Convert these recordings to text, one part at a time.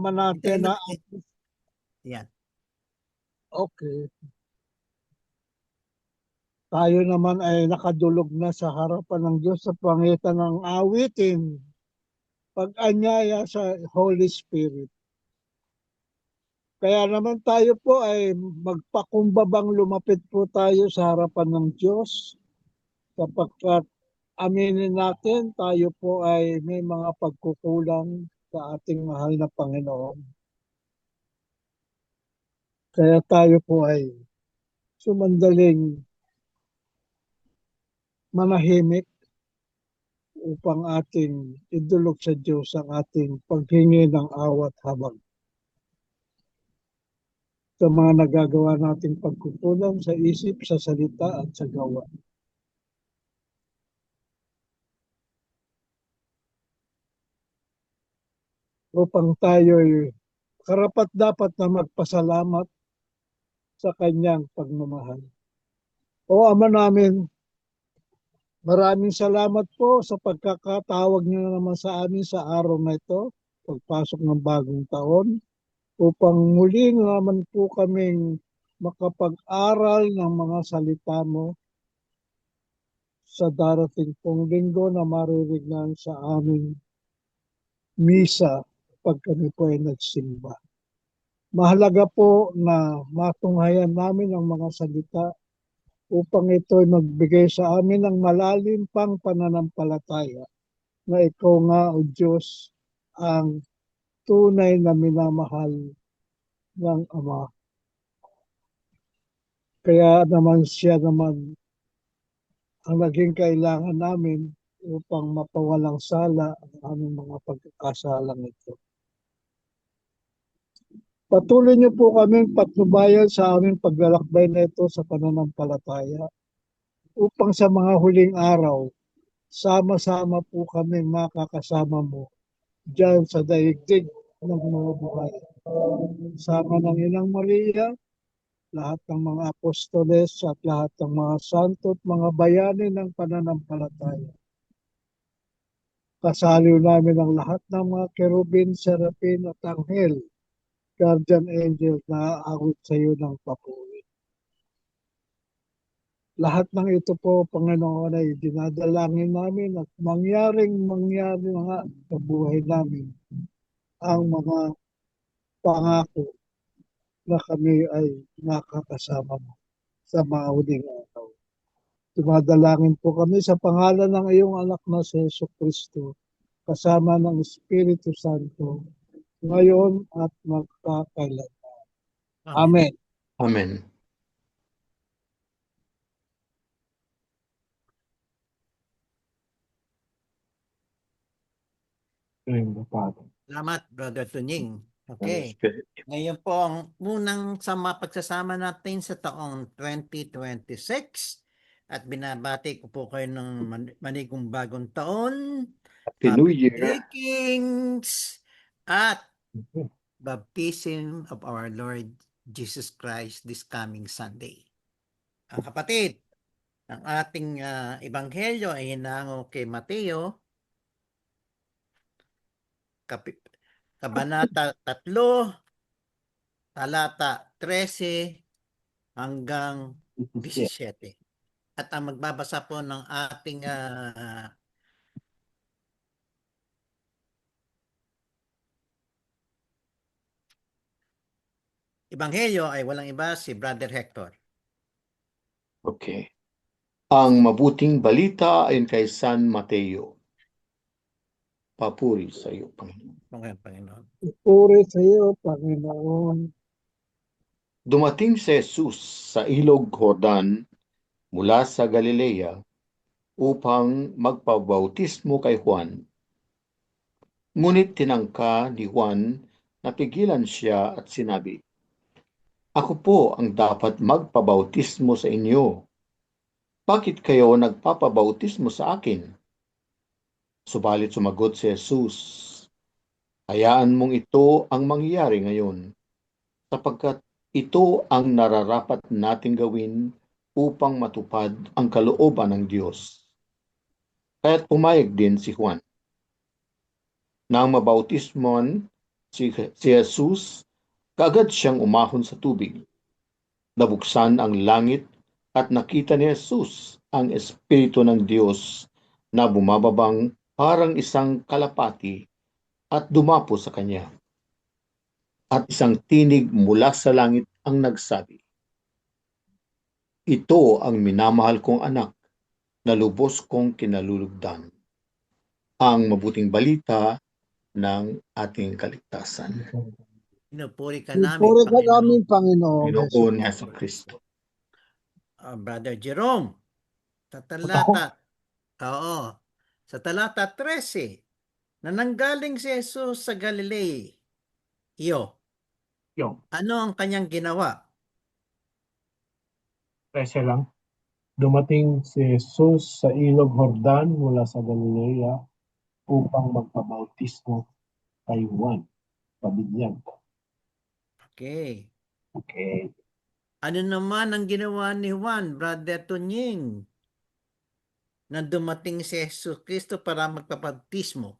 naman natin na Yan. okay. Tayo naman ay nakadulog na sa harapan ng Diyos sa pangitan ng awitin, pag-anyaya sa Holy Spirit. Kaya naman tayo po ay magpakumbabang lumapit po tayo sa harapan ng Diyos sapagkat aminin natin tayo po ay may mga pagkukulang sa ating mahal na Panginoon. Kaya tayo po ay sumandaling manahimik upang ating idulog sa Diyos ang ating paghingi ng awat habag sa mga nagagawa nating pagkukulang sa isip, sa salita at sa gawa. Upang tayo'y karapat dapat na magpasalamat sa kanyang pagmamahal. O Ama namin, maraming salamat po sa pagkakatawag niyo naman sa amin sa araw na ito, pagpasok ng bagong taon, upang muli naman po kaming makapag-aral ng mga salita mo sa darating pong linggo na marirignan sa aming misa pag kami po ay nagsimba. Mahalaga po na matunghayan namin ang mga salita upang ito ay magbigay sa amin ng malalim pang pananampalataya na ikaw nga, O Diyos, ang tunay na minamahal ng Ama. Kaya naman siya naman ang naging kailangan namin upang mapawalang sala ang aming mga pagkakasalang ito. Patuloy niyo po kaming patnubayan sa aming paglalakbay na ito sa pananampalataya upang sa mga huling araw, sama-sama po kami makakasama mo diyan sa daigdig ng mga buhay. Sama ng Inang Maria, lahat ng mga apostoles at lahat ng mga santo at mga bayani ng pananampalataya. Kasaliw namin ang lahat ng mga kerubin, serapin at anghel, guardian angel na aawit sa iyo ng papuri. Lahat ng ito po, Panginoon, ay dinadalangin namin at mangyari nga sa buhay namin ang mga pangako na kami ay nakakasama mo sa mga huling araw. Dumadalangin po kami sa pangalan ng iyong anak na si Jesucristo, kasama ng Espiritu Santo, ngayon at magpakailan. Amen. Amen. Salamat, Brother Tunying. Okay. Ngayon po ang unang pagsasama natin sa taong 2026 at binabati ko po kayo ng manigong bagong taon. Happy New Year. Greetings at baptism of our Lord Jesus Christ this coming Sunday. Kapatid, ang ating ebanghelyo ay hinango kay Mateo, Kabanata 3, talata 13 hanggang 17. At ang magbabasa po ng ating ebanghelyo ay walang iba si Brother Hector. Okay. Ang mabuting balita ayon kay San Mateo. Papuri sa iyo, Panginoon. Panginoon. Puri sa iyo, Panginoon. Dumating si Jesus sa ilog Jordan mula sa Galilea upang magpabautismo kay Juan. Ngunit tinangka ni Juan na pigilan siya at sinabi, "Ako po ang dapat magpabautismo sa inyo. Bakit kayo nagpapabautismo sa akin?" Subalit sumagot si Jesus, "Hayaan mong ito ang mangyayari ngayon, sapagkat ito ang nararapat nating gawin upang matupad ang kalooban ng Diyos." Kaya't pumayag din si Juan. Nang mabautismon Si Jesus, kaagad siyang umahon sa tubig. Nabuksan ang langit at nakita ni Jesus ang Espiritu ng Diyos na bumababang parang isang kalapati at dumapo sa kanya. At isang tinig mula sa langit ang nagsabi, "Ito ang minamahal kong anak na lubos kong kinalulugdan." Ang mabuting balita ng ating kaligtasan. Pinupuri ka namin, Puri ka Panginoon. namin, Panginoon. Pinoon Heso Kristo. Brother Jerome, sa talata, oo, sa talata 13, na nanggaling si Jesus sa Galilee, ano ang kanyang ginawa? 13 lang. Dumating si Jesus sa ilog Jordan mula sa Galilea upang magpabautismo kay Juan, pabinyag. Okay. Okay. Ano naman ang ginawa ni Juan, Brother Tunying, na dumating si Jesus Kristo para magpabautismo?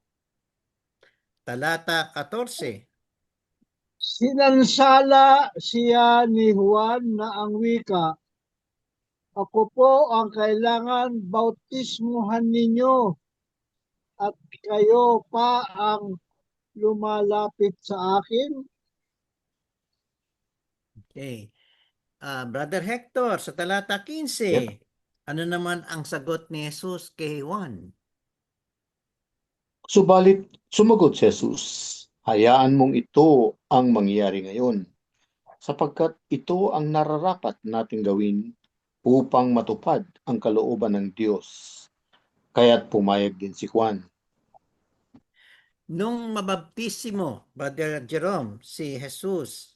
Talata 14. Sinansala siya ni Juan na ang wika, "Ako po ang kailangan bautismuhan ninyo at kayo pa ang lumalapit sa akin." Okay. Brother Hector, sa talata 15, ano naman ang sagot ni Jesus kay Juan? Subalit, sumagot si Jesus, "Hayaan mong ito ang mangyayari ngayon, sapagkat ito ang nararapat nating gawin upang matupad ang kalooban ng Diyos." Kaya't pumayag din si Juan. Nung mabaptisimo, Brother Jerome, si Jesus,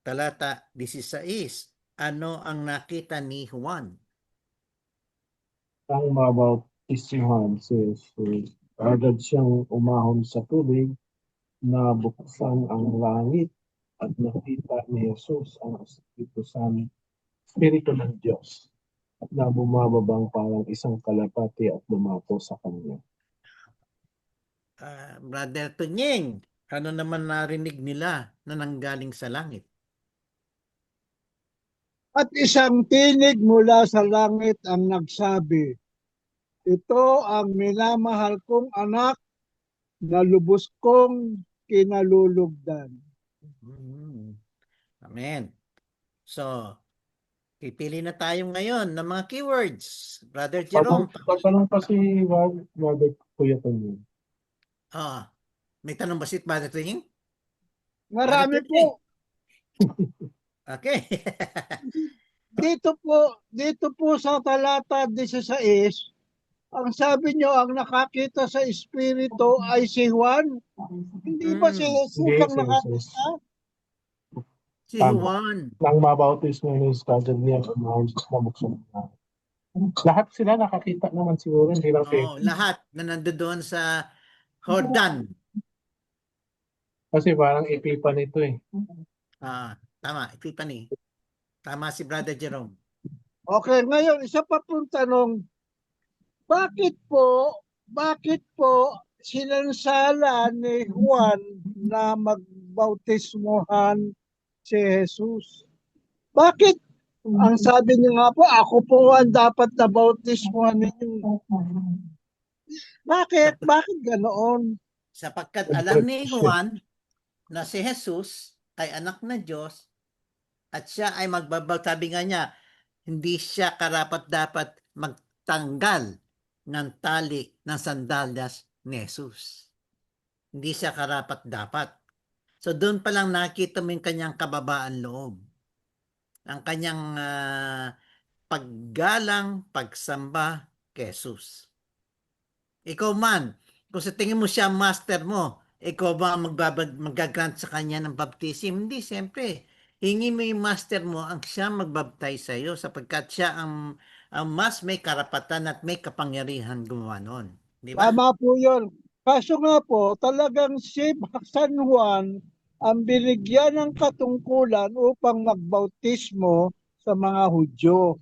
talata 16, ano ang nakita ni Juan? Ang mabautismuhan si Jesus, agad siyang umahon sa tubig, na buksan ang langit at nakita ni Jesus ang Espiritu ng Diyos na bumababang parang isang kalapati at dumapo sa kanya. Brother Tunying, ano naman narinig nila na nanggaling sa langit? At isang tinig mula sa langit ang nagsabi, "Ito ang minamahal kong anak na lubos kong kinalulugdan." Amen. So, pipili na tayo ngayon ng mga keywords. Brother Jerome, Tatanong pa si Brother Kuya Tonyo. may tanong ba si Brother Tunying? Marami Brother Tunying. po. Okay. Dito po sa talata 16, ang sabi nyo, ang nakakita sa Espiritu ay si Juan. Hindi ba si Jesus Hindi, ang si Jesus. nakakita? Si Tama. Juan. Nang mabautismo ni Jesus, agad niya umahon sa buksan ng langit. Lahat sila nakakita naman siguro, hindi lang si Lahat na nandoon sa Jordan. kasi parang ipipan ito eh. Tama, Epiphany. Tama si Brother Jerome. Okay, ngayon, isa pa pong tanong, bakit po sinansala ni Juan na magbautismuhan si Jesus? Bakit? Ang sabi niya nga po, ako po ang dapat na bautismuhan ninyo. Bakit? Bakit ganoon? Sapagkat alam ni Juan na si Jesus ay anak ng Diyos at siya ay sabi nga niya, hindi siya karapat-dapat magtanggal ng tali ng sandalyas ni Jesus. Hindi siya karapat-dapat. So doon pa lang nakita mo yung kanyang kababaan loob. Ang kanyang paggalang, pagsamba kay Jesus. Ikaw man, kung sa tingin mo siya master mo, ikaw ba mag-grant sa kanya ng baptism? Hindi, siyempre. Hingi mo yung master mo ang siya magbaptize sa iyo sapagkat siya ang mas may karapatan at may kapangyarihan gumawa noon. Di ba? Tama po yun. Kaso nga po, talagang si San Juan ang binigyan ng katungkulan upang magbautismo sa mga Hudyo.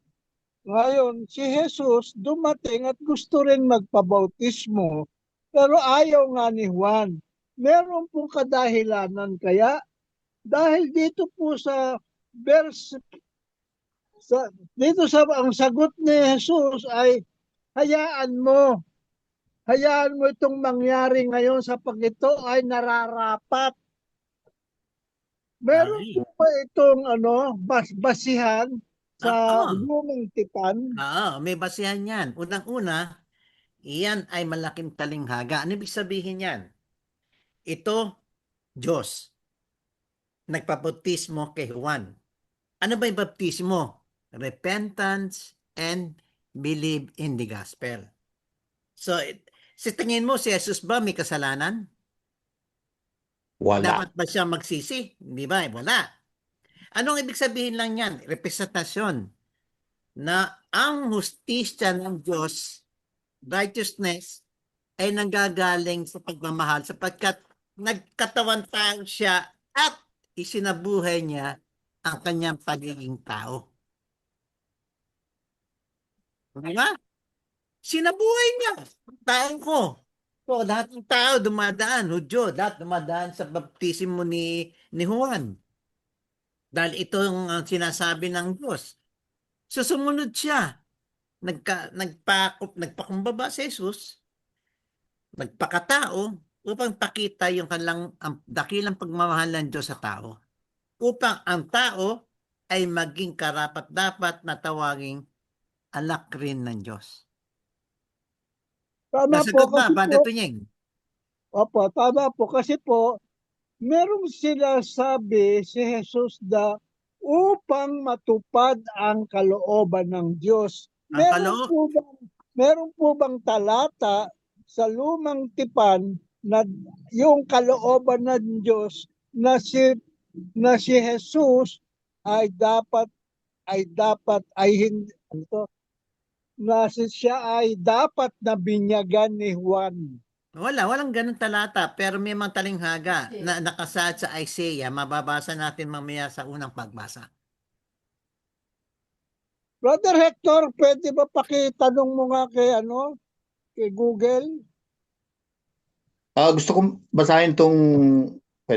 Ngayon, si Jesus dumating at gusto rin magpabautismo, pero ayaw nga ni Juan. meron pong kadahilanan kaya dahil dito po sa verse dito sa ang sagot ni Jesus ay hayaan mo itong mangyari ngayon sapagkat ito ay nararapat. Meron Okay. po ba itong basihan sa Oo. lumang tipan? Oo, may basihan yan. Unang-una, iyan ay malaking talinghaga. Ano ibig sabihin yan? Ito, Diyos, nagpabautismo kay Juan. Ano ba yung baptismo? Repentance and believe in the gospel. So, si tingin mo, si Jesus ba may kasalanan? Wala. Dapat ba siya magsisi? Hindi ba? Wala. Anong ibig sabihin lang yan? Representasyon na ang hustisya ng Diyos, righteousness, ay nanggagaling sa pagmamahal sapagkat nagkatawan tao siya at isinabuhay niya ang kanyang pagiging tao. Di ba? Sinabuhay niya ang tao ko. So, lahat ng tao dumadaan, Hudyo, lahat dumadaan sa baptismo ni Juan. Dahil ito ang sinasabi ng Diyos. So, sumunod siya. Nagpakumbaba si Jesus, nagpakatao upang pakita yung ang dakilang pagmamahal ng Diyos sa tao. Upang ang tao ay maging karapat-dapat na tawaging anak rin ng Diyos. Tama po Nasagot ba, kasi Brother po, Tunying? opo, tama po kasi po, merong sila sabi si Jesus na upang matupad ang kalooban ng Diyos. Ang kaloob, Meron po bang talata sa lumang tipan na yung kalooban ng Diyos na si Jesus ay hindi siya ay dapat na binyagan ni Juan. walang ganun talata, pero may mga talinghaga na nakasaad sa Isaiah, mababasa natin mamaya sa unang pagbasa. Brother Hector, pwede ba pakitanong mo nga kay Google? Gusto kong basahin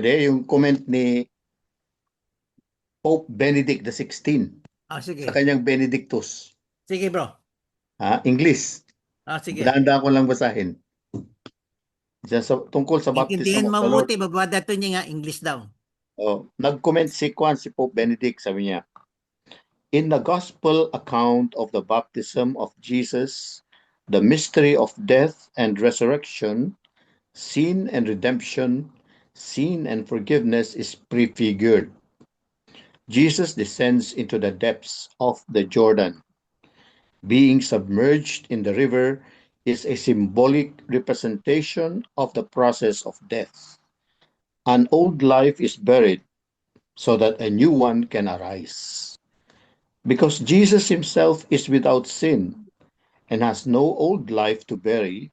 yung comment ni Pope Benedict XVI Sige. sa kanyang Benedictus. Sige, bro. English. Sige. Dahan-dahan ko lang basahin. Tungkol sa Intindihin baptism of the Lord. mabuti, babada to niya nga, English daw. Nag-comment si Pope Benedict, sabi niya, in the gospel account of the baptism of Jesus, the mystery of death and resurrection, sin and redemption, sin and forgiveness is prefigured. Jesus descends into the depths of the Jordan. Being submerged in the river is a symbolic representation of the process of death. An old life is buried so that a new one can arise. Because Jesus himself is without sin and has no old life to bury,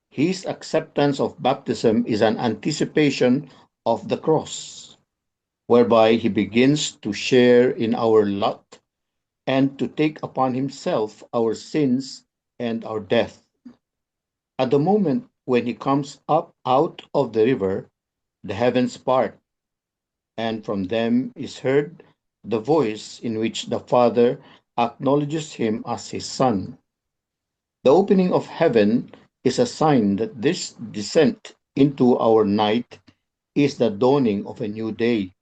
his acceptance of baptism is an anticipation of the cross, whereby he begins to share in our lot and to take upon himself our sins and our death. At the moment when he comes up out of the river, the heavens part, and from them is heard the voice in which the Father acknowledges him as his Son. The opening of heaven is a sign that this descent into our night is the dawning of a new day,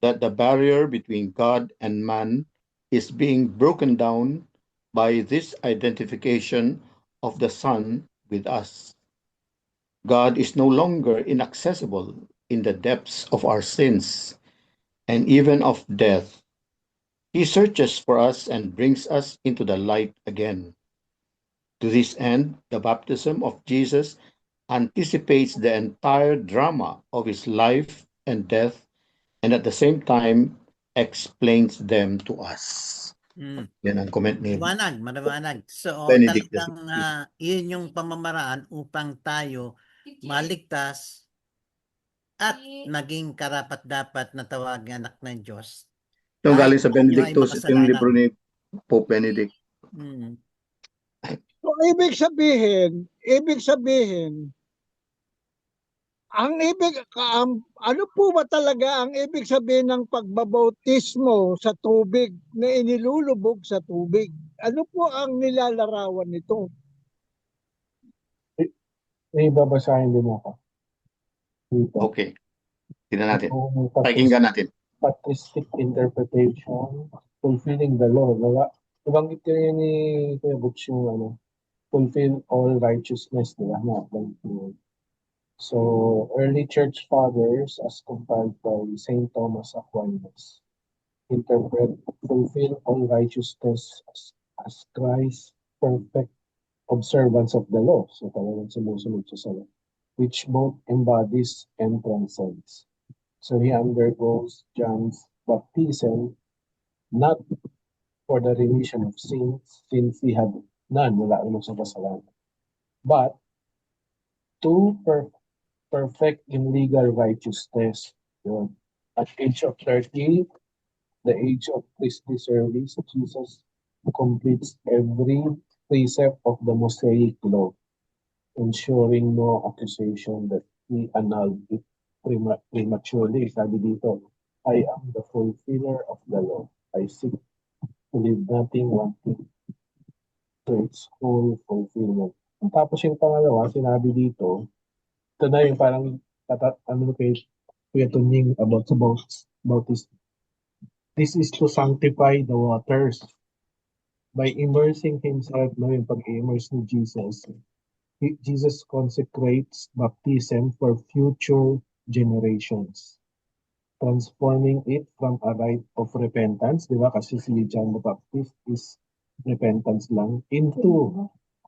that the barrier between God and man is being broken down by this identification of the Son with us. God is no longer inaccessible in the depths of our sins and even of death. He searches for us and brings us into the light again. To this end, the baptism of Jesus anticipates the entire drama of his life and death, and at the same time explains them to us. Yan ang comment ni Maliwanag. So, Benedict talagang yun yung pamamaraan upang tayo maligtas at maging karapat-dapat na tawagin anak ng Diyos. Ito galing sa tayo ay Benedictus, ito yung makasalanan. libro ni Pope Benedict. So, ibig sabihin, Ang ano po ba talaga ang ibig sabihin ng pagbabautismo sa tubig na inilulubog sa tubig? Ano po ang nilalarawan nito? May babasahin din ako. Dito. Okay. Tingnan natin. Yung Pakinggan natin. patristic interpretation, fulfilling the law. Nabanggit ko yun ni Kuya Butch yung ano, fulfill all righteousness, di ba? So, early church fathers, as compiled by St. Thomas Aquinas, interpret fulfill all righteousness as Christ's perfect observance of the law. So, talagang sumusunod siya sa law, which both embodies and transcends. So, he undergoes John's baptism, not for the remission of sins, since he had none, wala naman sa kasalanan, but to perfect in legal righteousness. Yun. At age of 30, the age of priestly service, Jesus completes every precept of the Mosaic law, ensuring no accusation that he annulled it prematurely. Sabi dito, I am the fulfiller of the law. I seek to leave nothing wanting to its whole fulfillment. Tapos yung pangalawa, sinabi dito, ito na yung parang ano kay Kuya Tunying about this. This is to sanctify the waters by immersing himself, no, yung pag-immerse ni Jesus. Jesus consecrates baptism for future generations, transforming it from a rite of repentance, di ba? Kasi si John the Baptist is repentance lang, into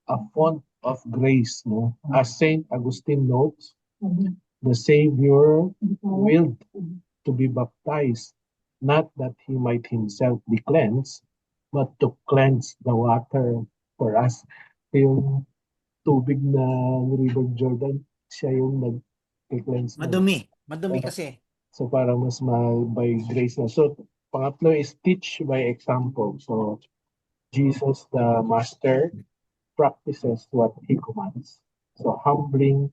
a font of grace, no? As Saint Augustine notes, the Savior willed to be baptized, not that he might himself be cleansed, but to cleanse the water for us. Yung tubig na River Jordan, siya yung nag-cleanse. Madumi kasi. So para mas by grace na. So pangatlo is teach by example. So Jesus the Master practices what he commands. So humbling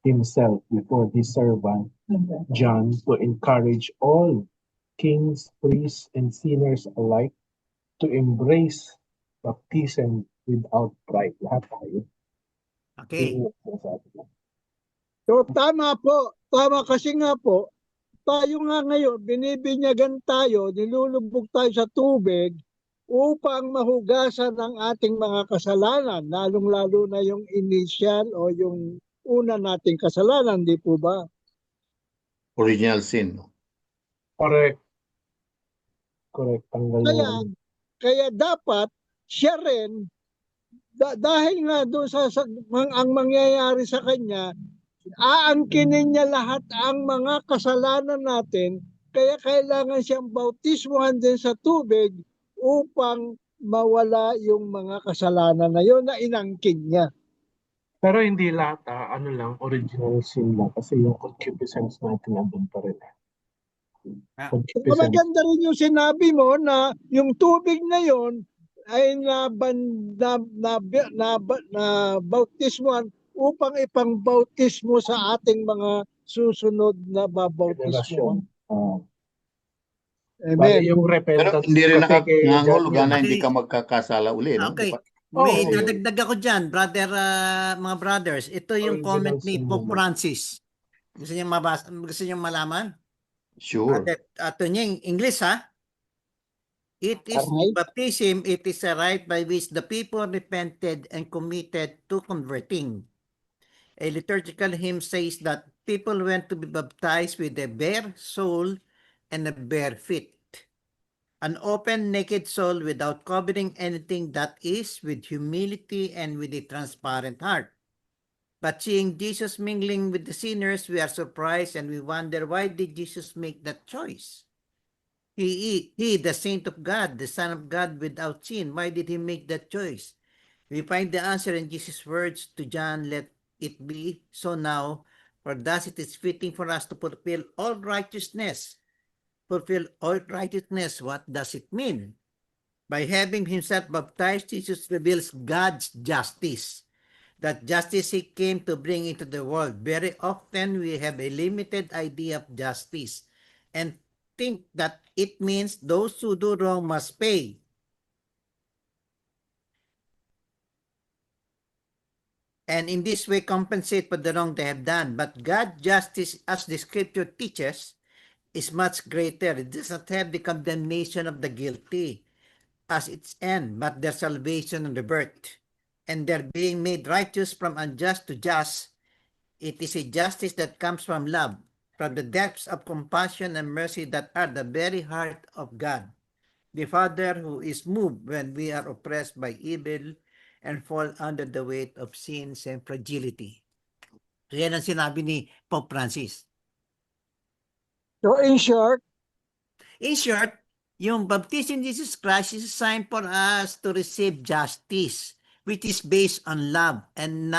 himself before his servant John to encourage all kings, priests, and sinners alike to embrace baptism without pride. Lahat tayo. Okay. So tama po, tama kasi nga po, tayo nga ngayon, binibinyagan tayo, nilulubog tayo sa tubig upang mahugasan ang ating mga kasalanan, lalong-lalo na yung initial o yung una nating kasalanan, di po ba? Original sin. No? Correct. Tanggal Kaya dapat siya rin, dahil nga doon ang mangyayari sa kanya, aangkinin niya lahat ang mga kasalanan natin, kaya kailangan siyang bautismuhan din sa tubig upang mawala yung mga kasalanan na yun na inangkin niya. Pero hindi lahat, ano lang, original sin lang. Kasi yung concupiscence natin nandun pa rin. Maganda rin yung sinabi mo na yung tubig na yun ay bautismuhan upang ipang-bautismo sa ating mga susunod na babautismo. Amen. Yung repentance. Pero hindi rin nakangahulugan na hindi ka magkakasala uli. No? Okay. Diba? May dadagdag ako dyan, mga brothers. Ito yung comment ni Pope Francis. Gusto niyo malaman? Sure. Tunying, English ha? It is baptism, it is a rite by which the people repented and committed to converting. A liturgical hymn says that people went to be baptized with a bare soul and a bare feet. An open, naked soul without covering anything, that is, with humility and with a transparent heart. But seeing Jesus mingling with the sinners, we are surprised and we wonder, why did Jesus make that choice? He, the saint of God, the Son of God without sin, why did he make that choice? We find the answer in Jesus' words to John, let it be so now, for thus it is fitting for us to fulfill all righteousness. Fulfill all righteousness, what does it mean? By having himself baptized, Jesus reveals God's justice. that justice he came to bring into the world. Very often we have a limited idea of justice and think that it means those who do wrong must pay. And in this way compensate for the wrong they have done. But God's justice, as the scripture teaches, is much greater. It does not have the condemnation of the guilty as its end, but their salvation and rebirth. And their being made righteous from unjust to just. It is a justice that comes from love, from the depths of compassion and mercy that are the very heart of God, the Father who is moved when we are oppressed by evil and fall under the weight of sins and fragility. So yan ang sinabi ni Pope Francis. So in short, In short, yung baptism in Jesus Christ is a sign for us to receive justice, which is based on love and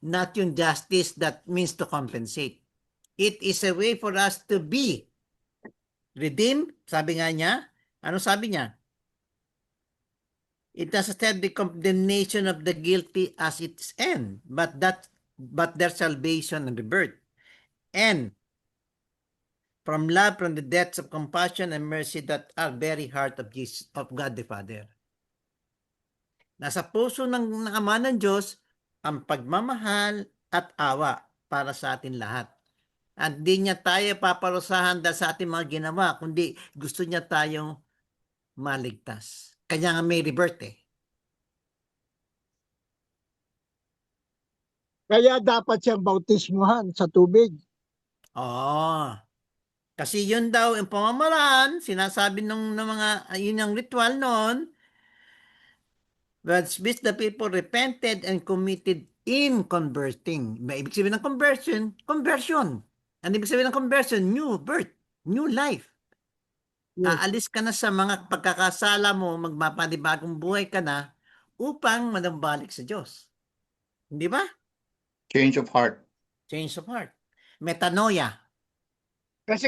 not yung justice that means to compensate. It is a way for us to be redeemed. Sabi nga niya, ano sabi niya? It does not have the condemnation of the guilty as its end, but their salvation and rebirth. And from love, from the depths of compassion and mercy that are very heart of Jesus, of God the Father. Nasa puso ng Ama ng Diyos ang pagmamahal at awa para sa atin lahat. At di niya tayo paparusahan dahil sa ating mga ginawa, kundi gusto niya tayong maligtas. Kanya nga may rebirth eh. kaya dapat siyang bautismuhan sa tubig. Oo. Kasi yun daw, yung pamamaraan, sinasabi ng mga, yun yung ritual noon, which the people repented and committed in converting. May ibig sabihin ng conversion. Ano ibig sabihin ng conversion? New birth, new life. Yes. Aalis ka na sa mga pagkakasala mo, magmapanibagong buhay ka na upang manambalik sa Diyos. Hindi ba? Change of heart. Change of heart. Metanoia. Kasi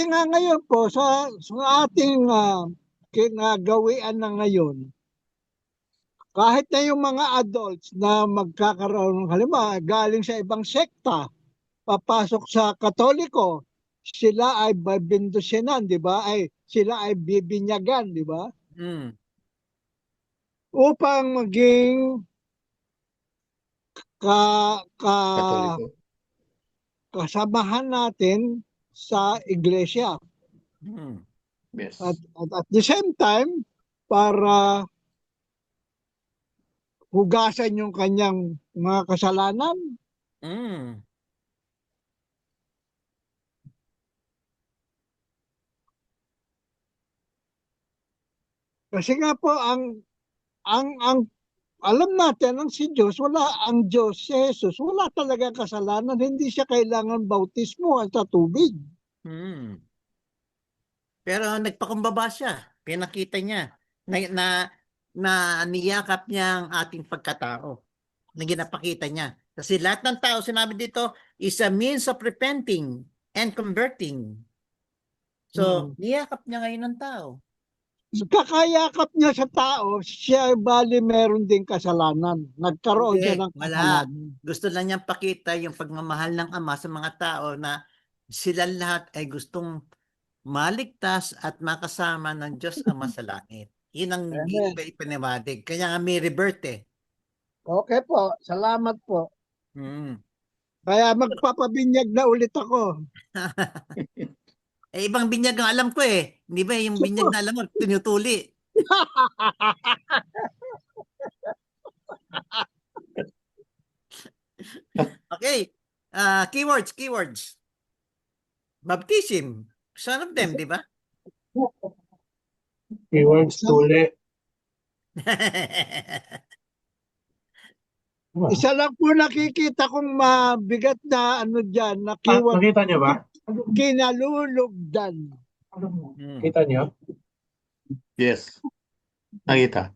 nga ngayon po sa ating kinagawian na ngayon, kahit na yung mga adults na magkakaroon ng halimbawa galing sa ibang sekta, papasok sa Katoliko, sila ay babindusinan, di ba? Sila ay bibinyagan, di ba? Mm. Upang maging Katoliko. kasamahan natin sa iglesia. Mm. Yes. At the same time, para hugasan yung kanyang mga kasalanan. Mm. Kasi nga po ang alam natin ang si Diyos, ang Diyos, si Jesus, wala talagang kasalanan, hindi siya kailangan bautismo sa tubig. Mm. Pero nagpakumbaba siya. Pinakita niya na niyakap niya ang ating pagkatao. Na ginapakita niya. Kasi lahat ng tao, sinabi dito, is a means of repenting and converting. So, niyakap niya ngayon ng tao. Kakayakap niya sa tao, siya bali meron din kasalanan. Nagkaroon siya ng Wala. kasalanan. Gusto lang niyang pakita yung pagmamahal ng Ama sa mga tao na sila lahat ay gustong maligtas at makasama ng Diyos Ama sa langit. Yun ang ipaniwadig. Kaya nga may rebirth eh. Okay po, salamat po. Mm. Kaya magpapabinyag na ulit ako. Ibang binyag ang alam ko eh. Hindi ba yung binyag na alam mo, tinutuli. Okay. Keywords. Baptism. Son of them, di ba? Keywords, tuli. Isa lang po nakikita kong mabigat na dyan, na keyword. Nakita niyo ba? Kinalulugdan. Kita niyo? Yes. Nakita.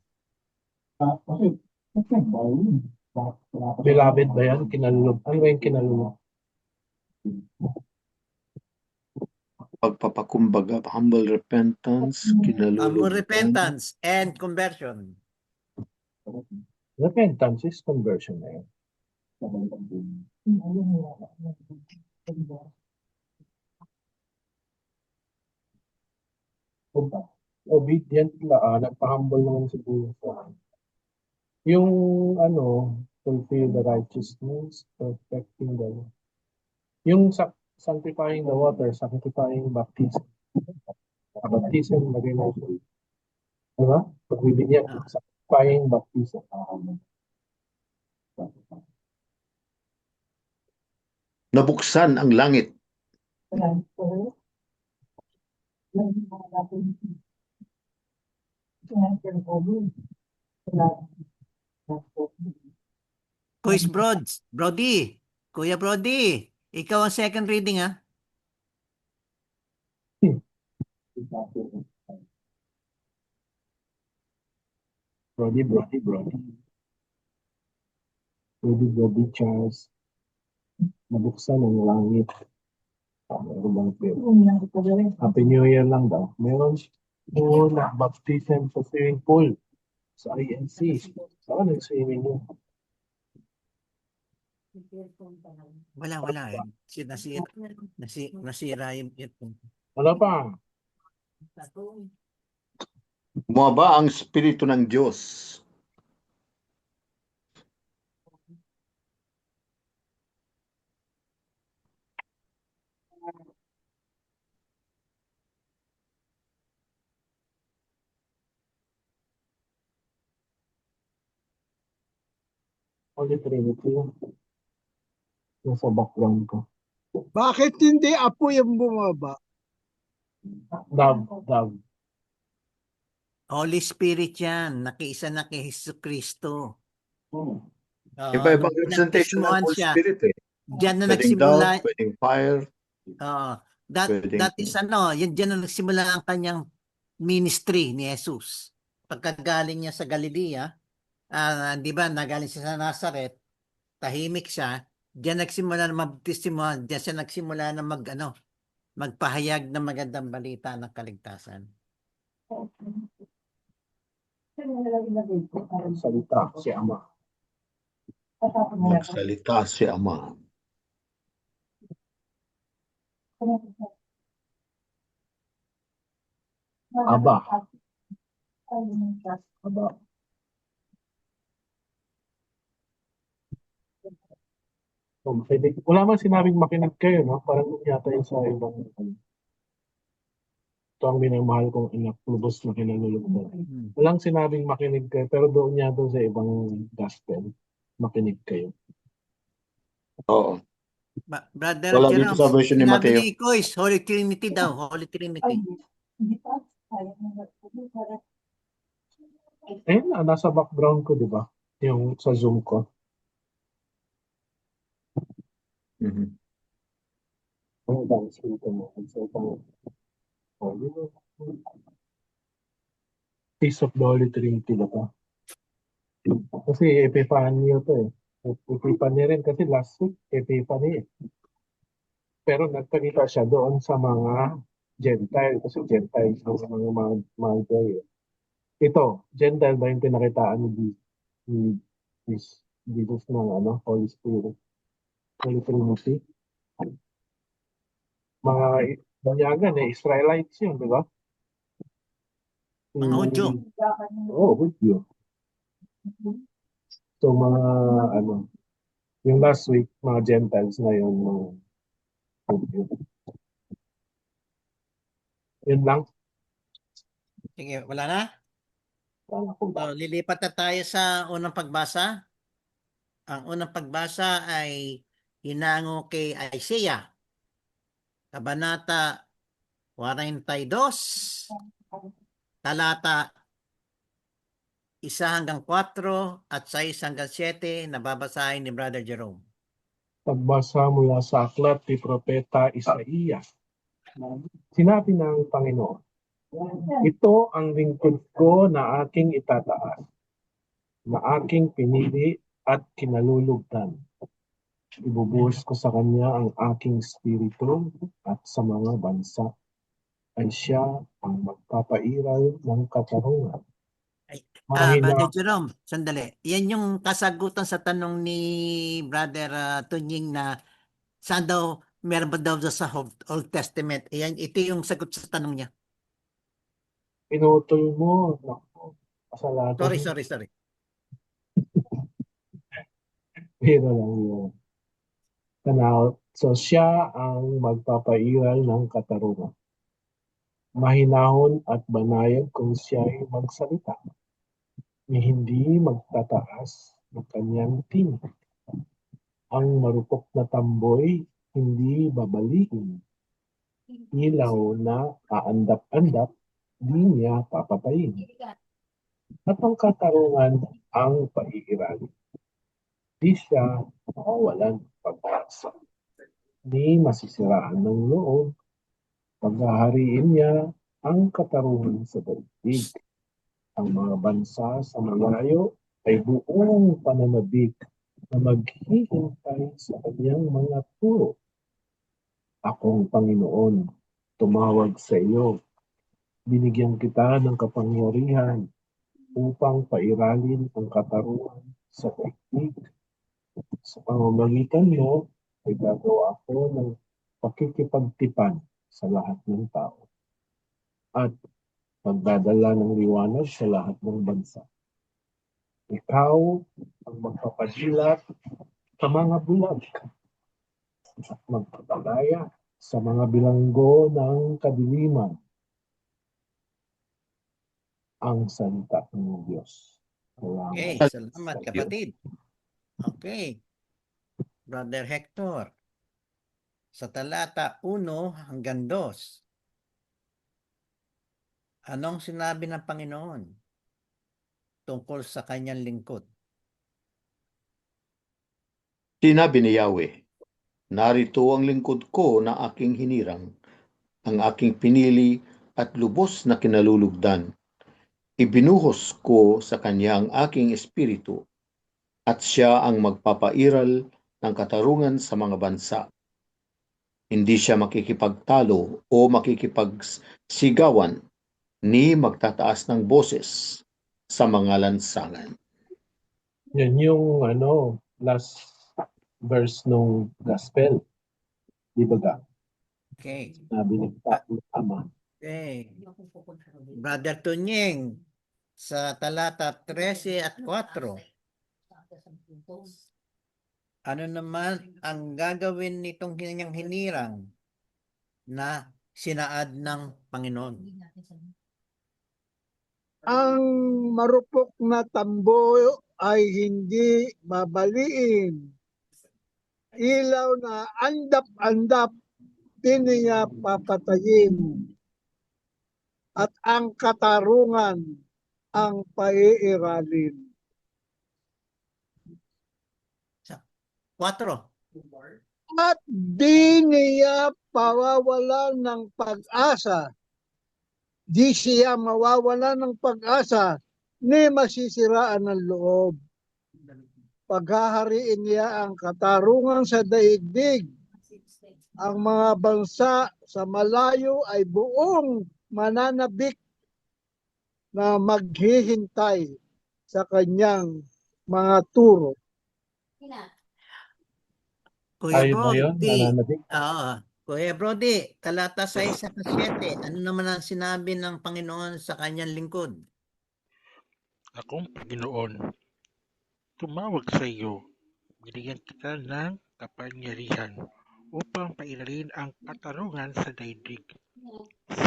Beloved ba yan? Kinalulog. Ano ba yung kinalulog? Pagpapakumbaga, humble repentance, kinalulugdan. Repentance and conversion. Repentance is conversion na yun. Obedient nagpa-humble naman siguro sa yung fulfill the righteousness, perfecting the law. Yung sanctifying the water, sanctifying baptism. Baptism, lagay na ito. Diba? Pagbibigyan, sanctifying baptism. Nabuksan ang langit. Kuya Brody, ikaw ang second reading ha. Brody Charles. Nabuksan ang langit. Happy New Year lang daw. Meron po na baptism sa swimming pool sa INC. Saan nag-swimming yun? Wala eh. Nasira yung earphone. Ano pa? Bumaba ang Espiritu ng Diyos. Holy Trinity. Nasa background ko. Bakit hindi apo yung bumaba? Dove. Holy Spirit yan. Nakiisa na kay Jesucristo. Iba-ibang Nung representation ng pinagtismuhan Holy siya, Spirit eh. diyan na Pwedeng nagsimula. dove, pwedeng fire. That is diyan na nagsimula ang kanyang ministry ni Jesus. Pagkagaling niya sa Galilea, di ba, nagaling siya sa Nazareth, tahimik siya, diyan nagsimula na mabaptismo, diyan siya nagsimula na magpahayag ng magandang balita ng kaligtasan. Salita si Ama. Magsalita si Ama. Aba. Wala man sinabing makinig kayo, no? Parang yata yun sa ibang ito ang minamahal kong anak, lubos na kinalulugdan. Walang sinabing makinig kayo, pero doon yata sa ibang gospel, makinig kayo. Oo. Brother Wala Jerome, dito sa version ni sinabi Mateo. ni Kois, Holy Trinity daw, Holy Trinity. Ayun na, nasa background ko, di ba? Yung sa Zoom ko. Ano ba ang spirito mo? Peace of the Holy Trinity na ba? Kasi Epiphany to eh. Epiphany rin kasi last week, Epiphany eh. Pero nagpakita siya doon sa mga Gentile. Kasi Gentile ang mga eh. Ito, Gentile ba yung pinakitaan ni Jesus ng Holy Spirit? Holy Trinity? Mga banyagan eh, Israelites yun, di ba? Mga Hudyo. Hudyo. So mga yung last week, mga Gentiles na yun, mga Hudyo. Yun lang. Sige, wala na? Lilipat na tayo sa unang pagbasa. Ang unang pagbasa ay hinango kay Isaiah. Kabanata 42, talata 1-4 at 6-7 na babasahin ni Brother Jerome. Pagbasa mula sa aklat ni Propeta Isaiah. Sinabi ng Panginoon, ito ang lingkod ko na aking itataas, na aking pinili at kinalulugdan. Ibubuhos ko sa kanya ang aking spirito at sa mga bansa ay siya ang magpapairal ng katarungan. Brother Mahina, Jerome, sandali. Yan yung kasagutan sa tanong ni Brother Tunying na saan daw, meron ba daw sa Old Testament? Yan, ito yung sagot sa tanong niya. pinutol mo. Naku, kasalanan. Sorry. Pero lang yun. So siya ang magpapairal ng katarungan. Mahinahon at banayad kung siya'y magsalita, ni hindi magtataas ng kanyang tinig. Ang marupok na tamboy hindi babaliin. Ilaw na aandap-andap, di niya papatayin. At ang katarungan ang paiiralin. Di siya mawawalan ng pag-asa. Ni masisiraan ng loob. Paghahariin niya ang katarungan sa daigdig. Ang mga bansa sa malayo ay buong pananabik na maghihintay sa kanyang mga turo. Akong Panginoon, tumawag sa iyo. Binigyan kita ng kapangyarihan upang pairalin ang katarungan sa daigdig. Sa pamamagitan mo, ay gagawa ako ng pakikipagtipan sa lahat ng tao at magdadala ng liwanag sa lahat ng bansa. Ikaw ang magpapadilat sa mga bulag at magpapalaya sa mga bilanggo ng kadiliman ang salita ng Diyos. Okay, Salamat. salamat kapatid. Okay. Brother Hector, sa talata 1 hanggang 2, anong sinabi ng Panginoon tungkol sa kanyang lingkod? Sinabi ni Yahweh, narito ang lingkod ko na aking hinirang, ang aking pinili at lubos na kinalulugdan. Ibinuhos ko sa kanya ang aking espiritu, at siya ang magpapairal ng katarungan sa mga bansa. Hindi siya makikipagtalo o makikipagsigawan, ni magtataas ng boses sa mga lansangan. Yan yung last verse ng gospel. Di ba ga? Okay. Sabi ni Ama. Okay. Brother Tunying, sa talata 13 at 4, ano naman ang gagawin nitong kanyang hinirang na sinaad ng Panginoon? Ang marupok na tambo ay hindi babaliin. Ilaw na andap-andap, di niya papatayin. At ang katarungan ang paiiralin. 4. At di niya pawawalan ng pag-asa. Di siya mawawalan ng pag-asa ni masisiraan ng loob. Paghahariin niya ang katarungan sa daigdig. Ang mga bansa sa malayo ay buong mananabik na maghihintay sa kanyang mga turo. Kuya Tayo ba yun? Brody, Nananabik? Kuya Brody, talata 6 at 7, ano naman ang sinabi ng Panginoon sa kanyang lingkod? Akong Panginoon, tumawag sa iyo, binigyan kita ng kapangyarihan upang pairalin ang katarungan sa daigdig.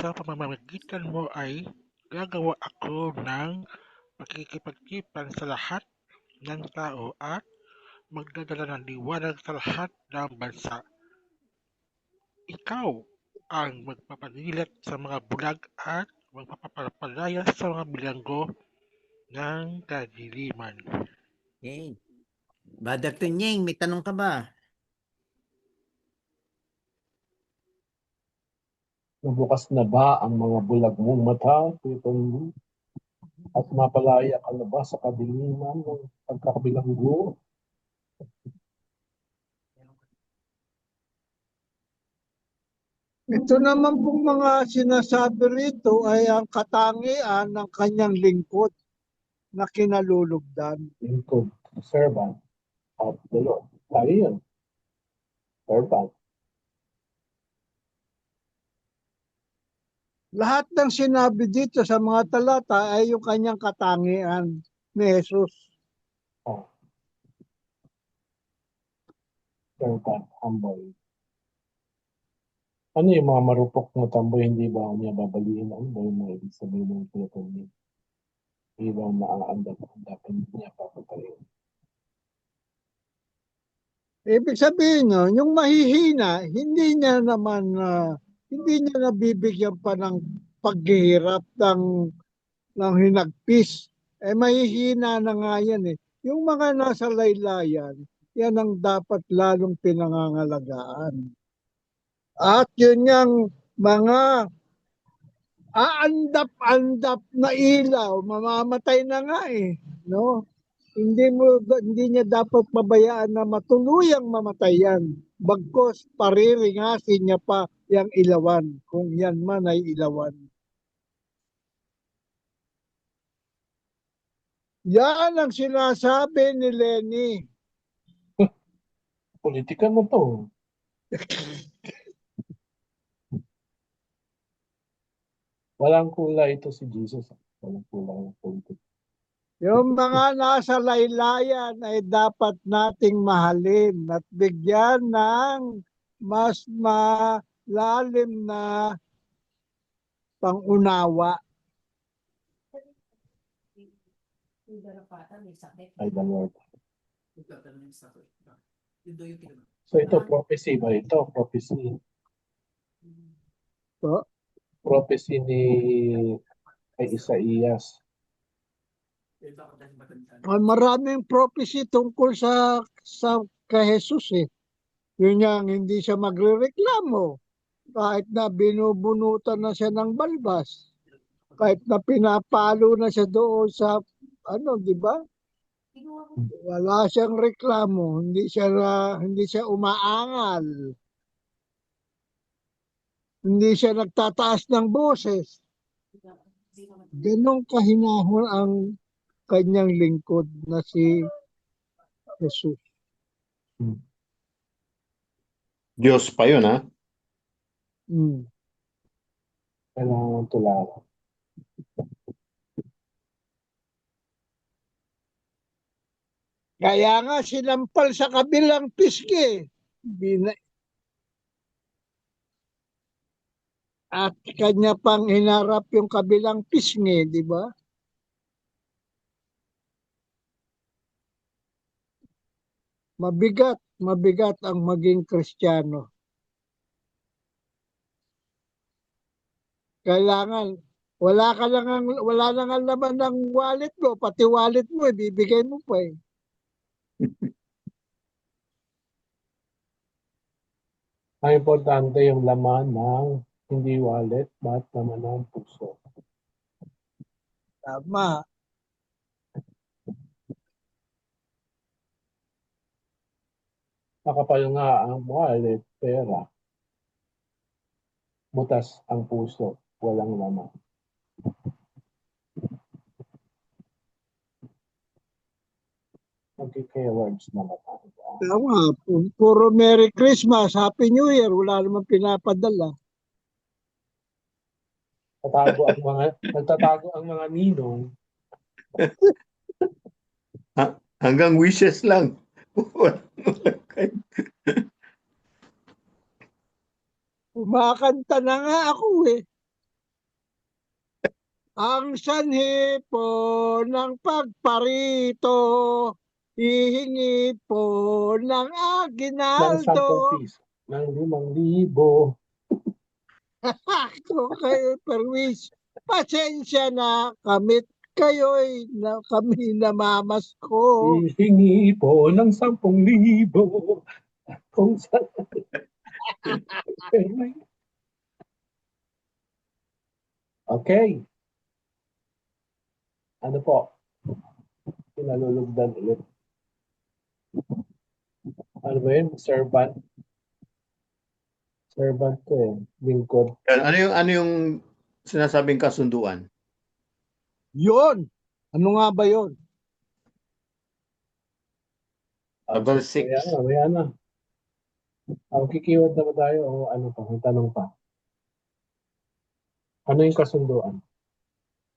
Sa pamamagitan mo ay gagawa ako ng pakikipagtipan sa lahat ng tao at magdadala ng liwanag sa lahat ng bansa. Ikaw ang magpapadilat sa mga bulag at magpapapalaya sa mga bilanggo ng kadiliman. Okay. Brother Tunying, may tanong ka ba? Nabukas na ba ang mga bulag mong mata, Tito? At mapalaya ka na ba sa kadiliman ng pagkakabilanggo? Ito naman pong mga sinasabi rito ay ang katangian ng kanyang lingkod. na kinalulugdan. Lingkod, servant of the Lord. Tayo yun. Servant. Lahat ng sinabi dito sa mga talata ay yung kanyang katangian ni Jesus. Oh. Servant, humble. Ano yung mga marupok na tamboy, hindi ba niya babaliin? Ano ba yung mga ibig sabihin ng pinatawag niya? Hindi ba naaandapan niya papatayin? Ibig sabihin nyo, yung mahihina, hindi niya nabibigyan pa ng paghihirap ng hinagpis. Mahihina na nga yan eh. Yung mga nasa laylayan, yan ang dapat lalong pinangangalagaan. At yun yung mga aandap-andap na ilaw, mamamatay na nga eh. No? Hindi niya dapat pabayaan na matuluyang mamatay yan. Bagkos pariringasin niya pa yung ilawan, kung yan man ay ilawan. Yan ang sinasabi ni Lenny. Politika mo to. Walang kulay ito si Jesus. Walang kulay ng politika. Yung mga nasa laylayan ay dapat nating mahalin at bigyan ng mas malalim na pangunawa. Ay, the Lord. So ito, prophecy ba ito? Prophecy. So, Prophecy ni kay Isaías. maraming prophecy tungkol sa kay Jesus eh. Yun yang hindi siya magrereklamo kahit na binubunutan na siya ng balbas. Kahit na pinapalo na siya doon sa di ba? Wala siyang reklamo, hindi siya umaangal. Hindi siya nagtataas ng boses. Ganong kahinahon ang kanyang lingkod na si Jesus. Diyos pa yun, ha? Kailangan tularan. Kaya nga sinampal sa kabilang pisngi. At kanya pang hinarap yung kabilang pisngi, di ba? Mabigat ang maging Kristiyano. Kailangan wala na nga laman ng wallet mo, pati wallet mo ibibigay mo pa eh. Ang importante yung laman ng hindi wallet, but laman ng puso. Tama. Nakapal nga ang wallet, pera. Butas ang puso, walang laman. Magkikaya words naman tayo. Tama. Puro Merry Christmas, Happy New Year, wala namang pinapadala. Nagtatago ang mga ninong. Hanggang wishes lang. Kumakanta na nga ako eh. Ang sanhi po ng pagparito, hihingi po ng aginaldo. Ng 5,000. Ako kayo perwis, pasensya na kami namamasko. Hihingi po ng 10,000. Kung saan. Okay. Ano po? Pinalulugdan ulit. Ano ba yun? Servant. Servant ko eh. Lingkod. Ano yung sinasabing kasunduan? Yun, Ano nga ba yun? Verse 6. Maya na. Kikiwad na ba tayo o ano pa? May tanong pa. Ano yung kasunduan?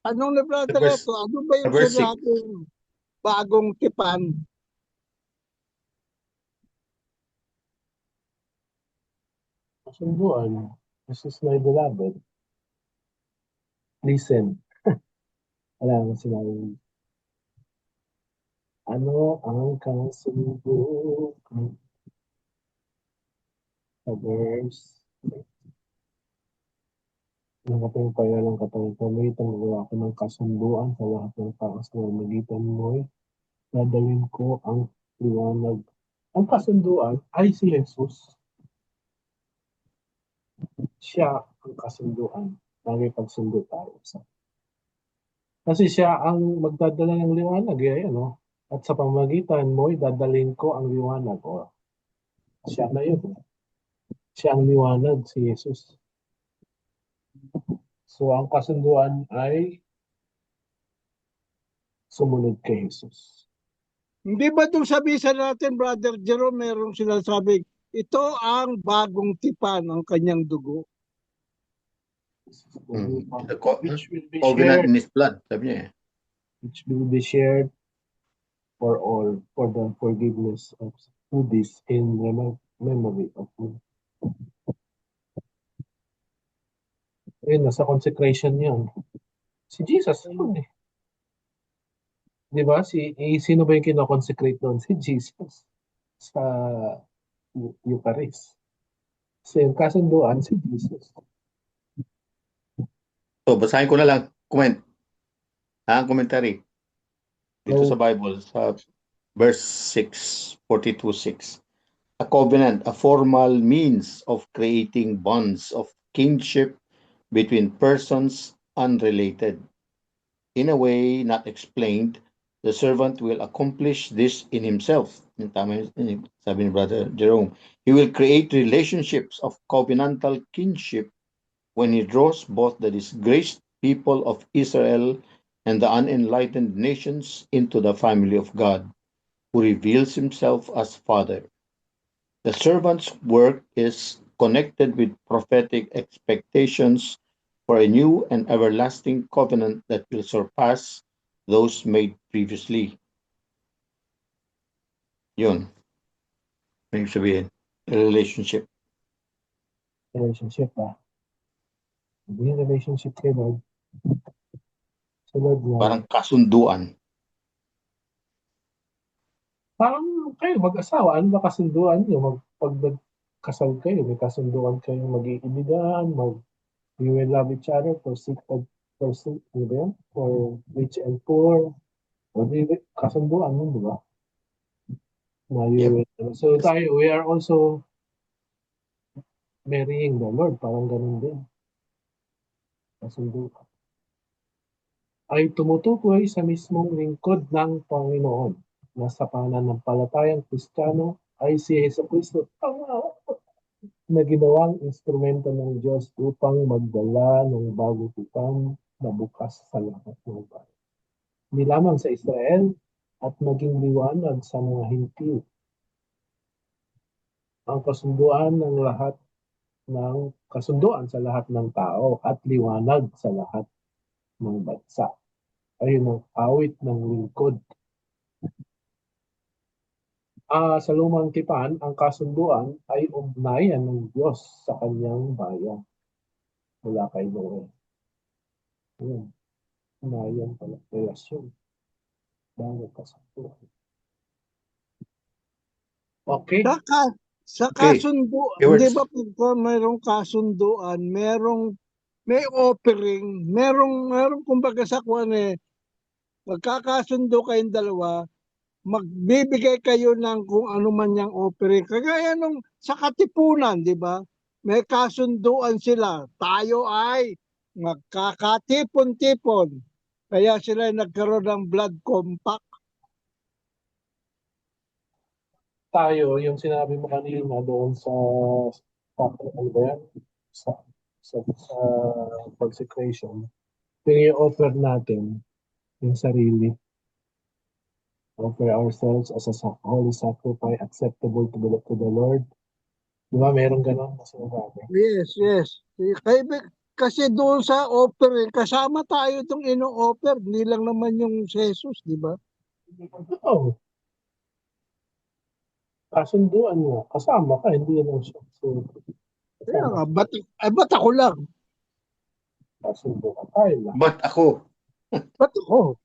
Anong na brother Verse- ito? Ano ba yung verse 6. sinabing bagong tipan? Kasunduan. This is my beloved. Listen. Wala nang sinabi. Ano ang kasunduan? Sa verse. Nakatong kaya ng katong-pamitang gawa ko ng kasunduan sa lahat ng taas na magitan mo'y dadalhin ko ang liwanag. Ang kasunduan ay si Jesus. Siya ang kasunduan. Pagsundo tayo sa. Kasi siya ang magdadala ng liwanag. Ano? At sa pamagitan mo'y dadalhin ko ang liwanag. O, siya na yun. Siya ang liwanag, si Jesus. So, ang kasunduan ay sumunod kay Jesus. Hindi ba itong sabihin natin, Brother Jerome, merong sinasabi, ito ang bagong tipan ng kanyang dugo. The co- Which will be covenant shared, in his blood, sabi niya eh. which will be shared for all, for the forgiveness of this in memory of me. Ayun, nasa consecration yan. Si Jesus, yun eh. Di ba? Sino ba yung kinoconsecrate doon? Si Jesus. Sa Eucharist. So yung kasunduan, si Jesus. So, basahin ko na lang. Commentary. Dito So, sa Bible, sa verse 6, 42:6. A covenant, a formal means of creating bonds of kinship between persons unrelated. In a way not explained, the servant will accomplish this in himself. Yung tama yung sabi ni Brother Jerome. He will create relationships of covenantal kinship when he draws both the disgraced people of Israel and the unenlightened nations into the family of God, who reveals himself as Father. The servant's work is connected with prophetic expectations for a new and everlasting covenant that will surpass those made previously. Yun. Ibig sabihin, relationship. relationship ba? Hindi yung relationship kay Lord. Sa Lord lang. Parang kasunduan. Parang kayo mag-asawa, ano ba kasunduan nyo? Pag nagkasal kayo, may kasunduan kayo mag-iibigan, you will love each other for rich and poor. O di, kasunduan yun, di ba? So tayo, we are also marrying the Lord. Parang ganun din. Kasunduan. Ay tumutukoy sa mismong lingkod ng Panginoon na sa pananampalatayang Kristiyano ay si Jesucristo na ginawang instrumento ng Diyos upang magdala ng bagong tipan na bukas sa lahat ng bayan. Hindi lamang sa Israel at maging liwanag sa mga Hintil. Ang kasunduan sa lahat ng tao at liwanag sa lahat ng bansa. Ayun ang awit ng lingkod. Sa lumang tipan, ang kasunduan ay ugnayan ng Diyos sa kanyang bayan mula kay Noe. Ayun, ugnayan pala, relasyon. Bago kasunduan. Okay. Sa Okay. kasunduan, Viewers. di ba pagka mayroong kasunduan, may offering, merong kumbaga sa kuwan magkakasundo kayong dalawa, magbibigay kayo ng kung ano man yung offering. Kagaya nung sa katipunan, di ba? May kasunduan sila. Tayo ay magkakatipon-tipon. Kaya sila nagkaroon ng blood compact. Tayo, yung sinabi mo kanina doon sa ano ba yan? Sa consecration, yung i-offer natin, yung sarili. Offer ourselves as a holy sacrifice acceptable to the Lord. Di ba meron ganon na sinasabi? Yes, yes. Kasi doon sa offer, kasama tayo itong ino-offer. Hindi lang naman yung Jesus, di ba? Oo. Kasunduan nga. Kasama ka, hindi lang siya. So, Kaya kasama nga, siya. ba't ako lang? Kasundo ka tayo lang. Ba't ako? Ba't ako?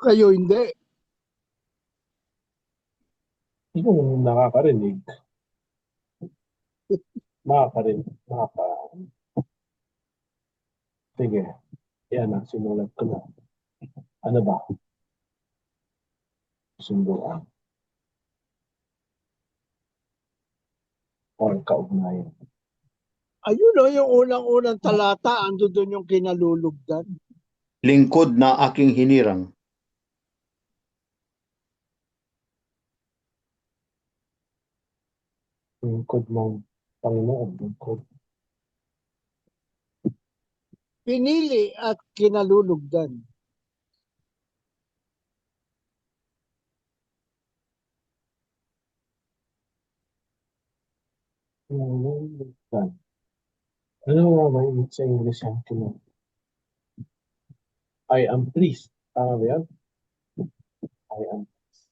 Kayo hindi. Yung nakakarinig. Makakarinig. Sige. Yan na, sinulat ko na. Ano ba? Sunduan. Or kaugnayan. Ayun o, yung unang-unang talata, ando doon yung kinalulugdan. Lingkod na aking hinirang. Lingkod ng Panginoon. Lingkod. Pinili at kinalulugdan. Lingkod. Ano nga ba yung sa English yan? I am pleased. Tama ba yan? I am pleased.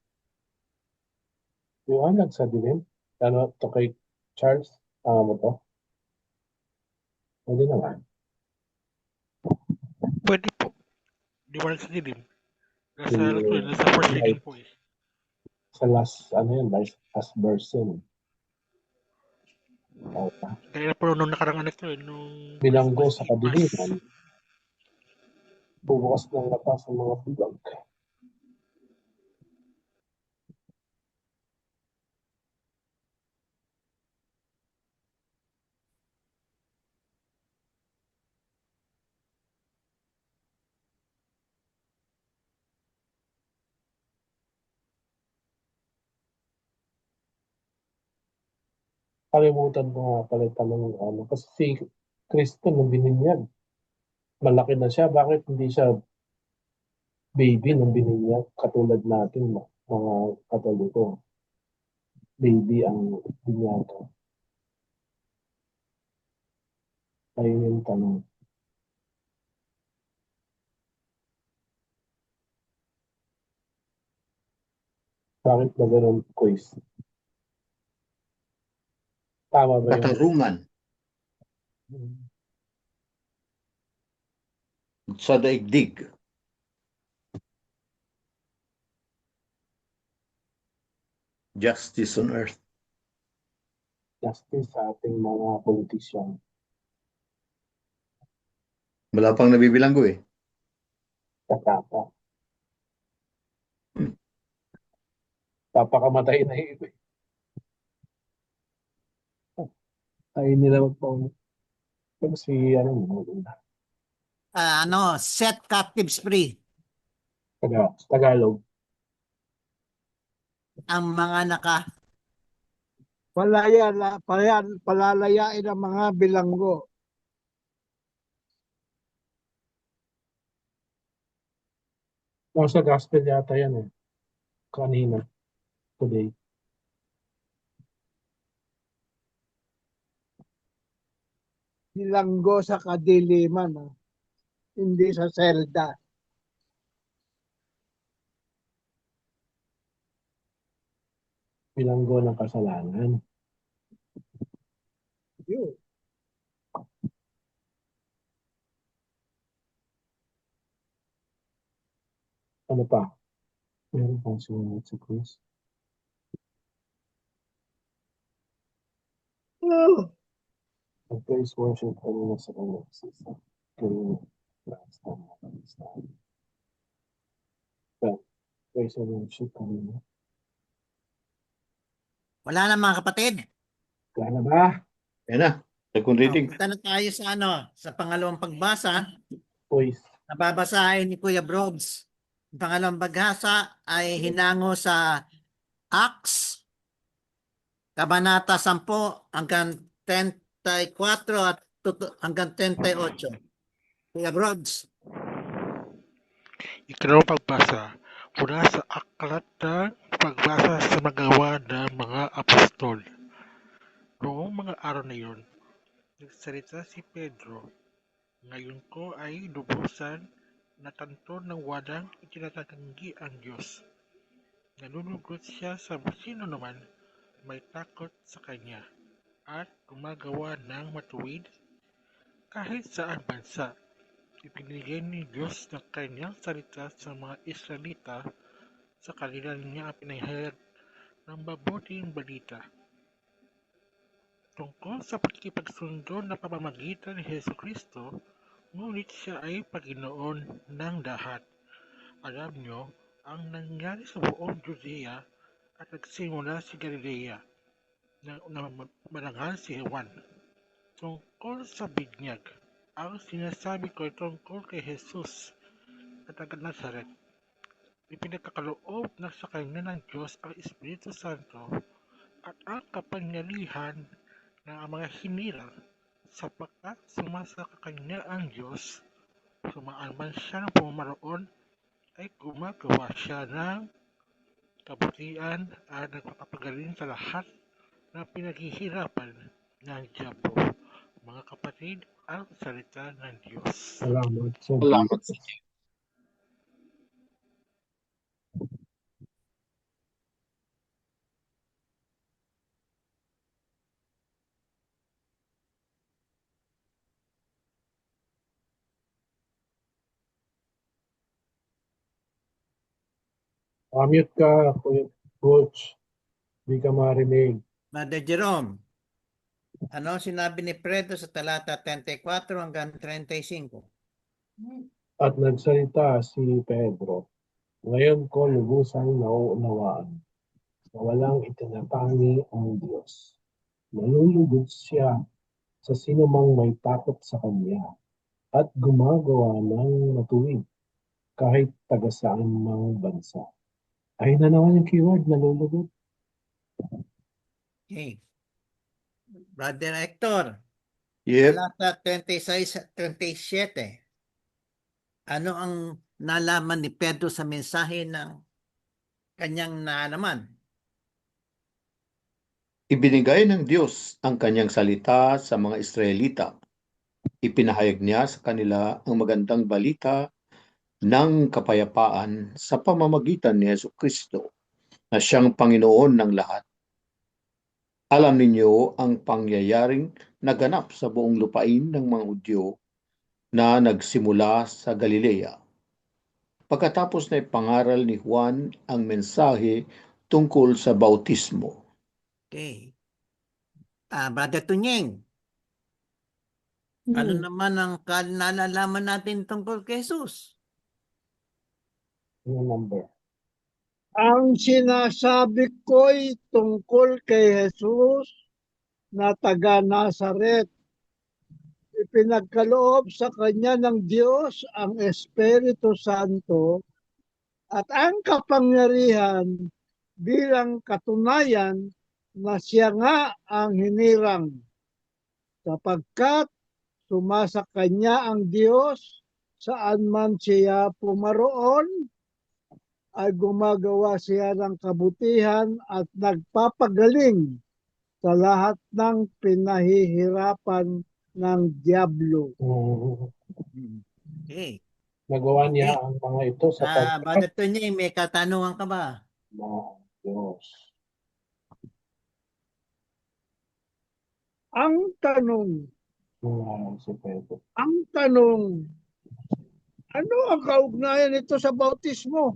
Liwanag sa dilim. Ano to kay Charles? Tama mo to? Hindi naman. Pwede po. Liwanag sa dilim. Nasa, Si- nasa first reading po eh. Sa last, ano yun, last verse yun. Kaya po nung nakarang ano to eh, nung Bilanggo Christmas sa Eve Mass. kadiliman, bubukas ng mata sa mga bulag. Kalimutan ko nga pala tanong ano, kasi si Kristo nung bininyag, malaki na siya, bakit hindi siya baby nung bininyag, katulad natin, mga Katoliko, baby ang binyaga. Ayun yung tanong. Bakit ba ganun, quiz? Tama ba yung Katarungan sa daigdig. Justice on earth. justice sa ating mga politician? Wala pang nabibilanggo eh. Tatapa. Papakamatay na yung iba. Ay nila magpaulit. Pero si ano, Set captives free. Tagalog. Ang mga Palalayain ang mga bilanggo. Nasa gospel yata yan eh. Kanina. Today. Bilanggo sa kadiliman. Hindi sa selda. Bilanggo ng kasalanan. Yun. Ano pa? Meron pang sumunod sa quiz. Praise worship kanina sa kanya. Kanina. Praise and worship kanina. wala na mga kapatid. Wala na ba? Yan na. Second reading. Punta na tayo sa pangalawang pagbasa. Quiz. Nababasahin ni Kuya Brobs. Ang pangalawang pagbasa ay hinango sa Acts, Kabanata 10 hanggang 34 at hanggang 38. Kuya Brobs. Ikalawang pagbasa mula sa aklat ng pagbasa sa magawa ng mga apostol. Noong mga araw na iyon, nagsalita si Pedro, "Ngayon ko ay lubusan na tanto ng walang itinatanggi ang Diyos. Nalulugod siya sa sino naman may takot sa Kanya at gumagawa ng matuwid kahit saan bansa. Ipinigay ni Diyos ng Kanyang salita sa mga Israelita sa kanila niya pinahayag ng mabuting balita tungkol sa pakikipagsundo na pamamagitan ni Jesucristo, ngunit siya ay Panginoon ng lahat. Alam nyo ang nangyari sa buong Judea at nagsimula si Galilea na marangal si Juan tungkol sa binyag. Ang sinasabi ko ay tungkol kay Jesus na taga Nazaret. Ipinagkakaloob na sa kanya ng Diyos ang Espiritu Santo at ang kapangyarihan ng mga hinirang, sapagkat sumasa sa kanya ang Diyos, sumaan man siya ng pumamaroon, ay gumagawa siya ng kabutihan at nagpapagaling sa lahat ng pinaghihirapan ng diablo. Mga kapatid, ang salita ng Diyos. Salamat sa Salamat Diyos. sa Diyos. Mute ka, Kuya Coach. Hindi ka marinig. Brother Jerome, ano ang sinabi ni Pedro sa talata 34 hanggang 35? At nagsalita si Pedro, "Ngayon ko lubusang nauunawaan na walang itinatangi ang Diyos. Nalulugod siya sa sinumang may takot sa Kanya at gumagawa ng matuwid kahit taga saan mang bansa." Ayun na naman yung keyword, nalulugod. Okay. Brother Hector, Yep. talata 26 at 37. Ano ang nalaman ni Pedro sa mensahe ng kanyang naalaman? Ibinigay ng Diyos ang kanyang salita sa mga Israelita. Ipinahayag niya sa kanila ang magandang balita ng kapayapaan sa pamamagitan ni Jesucristo na siyang Panginoon ng lahat. Alam ninyo ang pangyayaring naganap sa buong lupain ng mga Hudyo na nagsimula sa Galilea. Pagkatapos na ipangaral ni Juan ang mensahe tungkol sa bautismo. Okay. Brother Tunyeng, ano naman ang nalalaman natin tungkol kay Jesus? Yung number. Ang sinasabi ko'y tungkol kay Jesus na taga Nazaret. Ipinagkaloob sa kanya ng Diyos ang Espiritu Santo at ang kapangyarihan bilang katunayan na siya nga ang hinirang, sapagkat sumasa kanya ang Diyos saan man siya pumaroon, ay gumagawa siya ng kabutihan at nagpapagaling sa lahat ng pinahihirapan ng diablo. Okay. Nagawa niya ang mga ito sa Brother Tunyeng, may katanungan ka ba? ng Diyos. Ang tanong, Si Pedro. ano ang kaugnayan nito sa bautismo?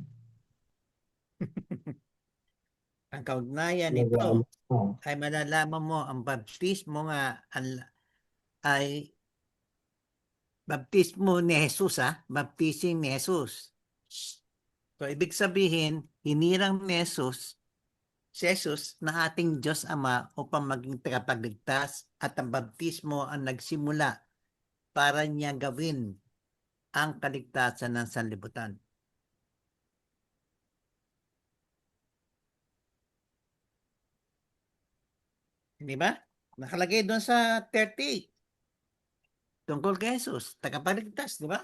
Ang kaugnayan Nagawa nito ay malalaman mo ang baptismo nga ay baptismo ni Jesus, baptism ni Jesus. So, ibig sabihin, hinirang ni Jesus, si Jesus na ating Diyos Ama upang maging tagapagligtas at ang baptismo ang nagsimula para niya gawin ang kaligtasan ng sanlibutan. Di ba? Nakalagay doon sa 38. Tungkol kay Jesus, tagapagligtas, di ba?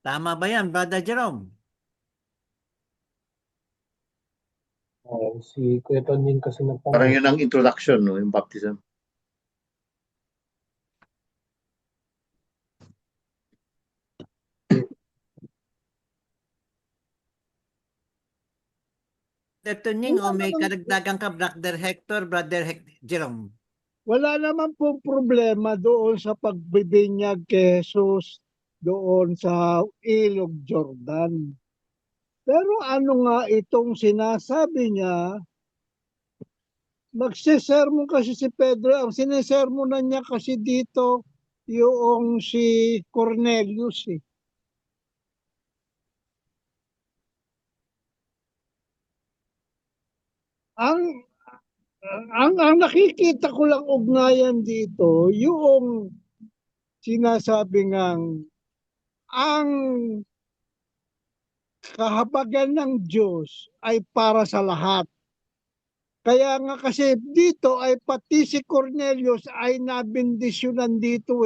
Tama ba yan, Brother Jerome? Si Kuya Tonying kasi Parang nagtanong. yun ang introduction, no, yung baptism. Brother Tunying, o Wala may namang, karagdagan ka, Brother Hector, Jerome? wala naman pong problema doon sa pagbibinyag kay Jesus doon sa Ilog Jordan. Pero ano nga itong sinasabi niya, magsisermon kasi si Pedro, ang sinisermonan niya kasi dito yung si Cornelius eh. Ang ang nakikita ko lang ugnayan dito, yung sinasabi ngang ang kahabagan ng Diyos ay para sa lahat. Kaya nga kasi dito ay pati si Cornelius ay nabindisyonan dito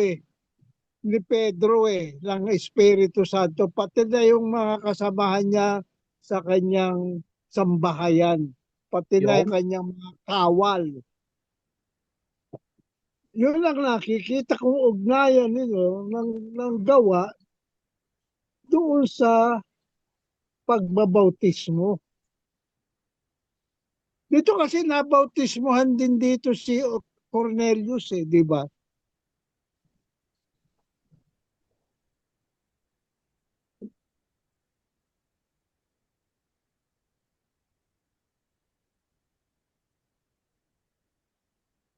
ni Pedro ng Espiritu Santo, pati na yung mga kasamahan niya sa kanyang sambahayan, pati na yung kanyang mga kawal. Yun lang nakikita kong ugnayan ng gawa doon sa pagbabautismo. Dito kasi nabautismohan din dito si Cornelius di ba?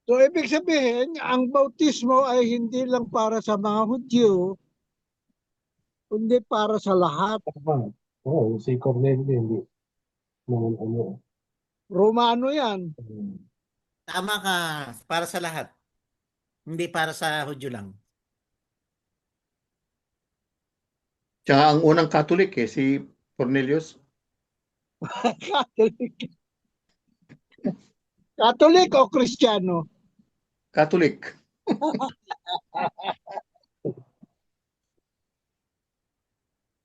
So, ibig sabihin, ang bautismo ay hindi lang para sa mga Hudyo, kundi para sa lahat. Si Cornelio, hindi naman ano. Romano yan. Tama ka, para sa lahat. Hindi para sa Hudyo lang. Tsaka ang unang Catholic si Cornelius. Catholic. Catholic o Kristiyano? Catholic.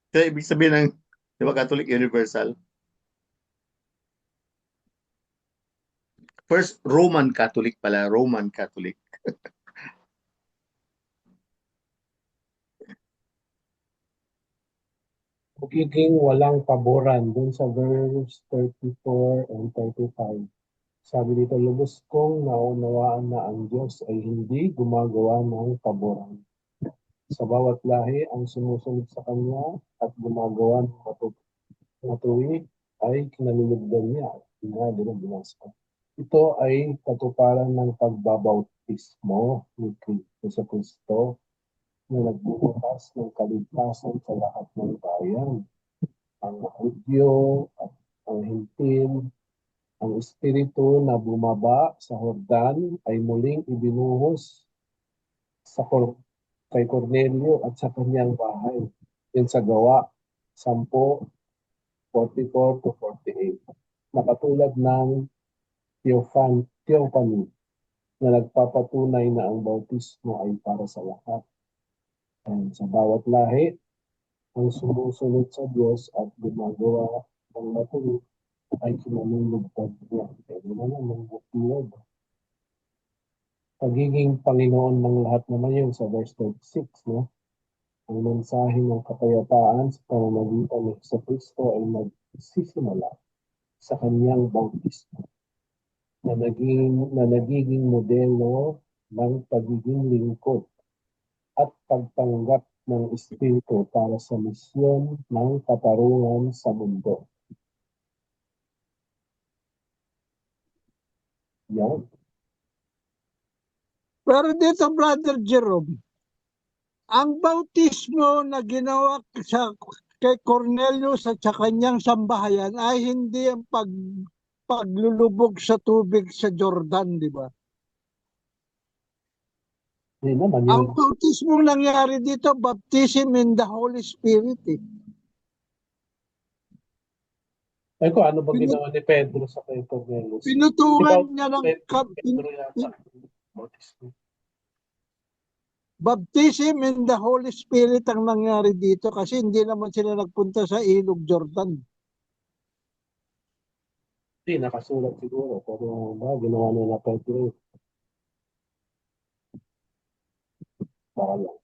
Kaya ibig sabihin ng, di ba, Catholic Universal? First, Roman Catholic pala. Roman Catholic. Magiging walang paboran dun sa verse 34 and 35. Sabi dito, lubos kong naunawaan na ang Diyos ay hindi gumagawa ng paboran sa bawat lahi ang sumusunod sa Kanya at gumagawa ng matuwid ay kinalulugdan niya at binasa. Ito ay katuparan ng pagbabautismo ni Kristo sa Kristo na nagbubukas ng kaligtasan sa lahat ng bayan. Ang Hudyo at ang Hintil, ang Espiritu na bumaba sa Jordan ay muling ibinuhos kay Cornelio at sa kanyang bahay. Yan sa Gawa 10:44 to 48. Nakatulad ng theophany na nagpapatunay na ang bautismo ay para sa lahat. And sa bawat lahi, ang sumusunod sa Diyos at gumagawa ng matuwid ay kinalulugdan niya. Pwede naman ng bukilod. Pagiging Panginoon ng lahat naman yun sa verse 36, no? Ang mensahe ng kapayapaan sa pamamagitan ng sa Kristo ay nagsisimula sa kanyang bautismo na nagiging modelo ng pagiging lingkod at pagtanggap ng Espiritu para sa misyon ng katarungan sa mundo. Yan. Pero dito, Brother Jerome, ang bautismo na ginawa kay Cornelius at sa kanyang sambahayan ay hindi ang paglulubog sa tubig sa Jordan, di ba? Naman, ang bautismo nangyari dito, baptism in the Holy Spirit. Ay ko, ano ba ginawa ni Pedro sa kay Cornelius? Pinutungan niya ng Pedro yata bautismo. Baptism in the Holy Spirit ang nangyari dito kasi hindi naman sila nagpunta sa Ilog Jordan. Hindi, nakasulat siguro. Pero ginawa nila Pedro. Baka lang.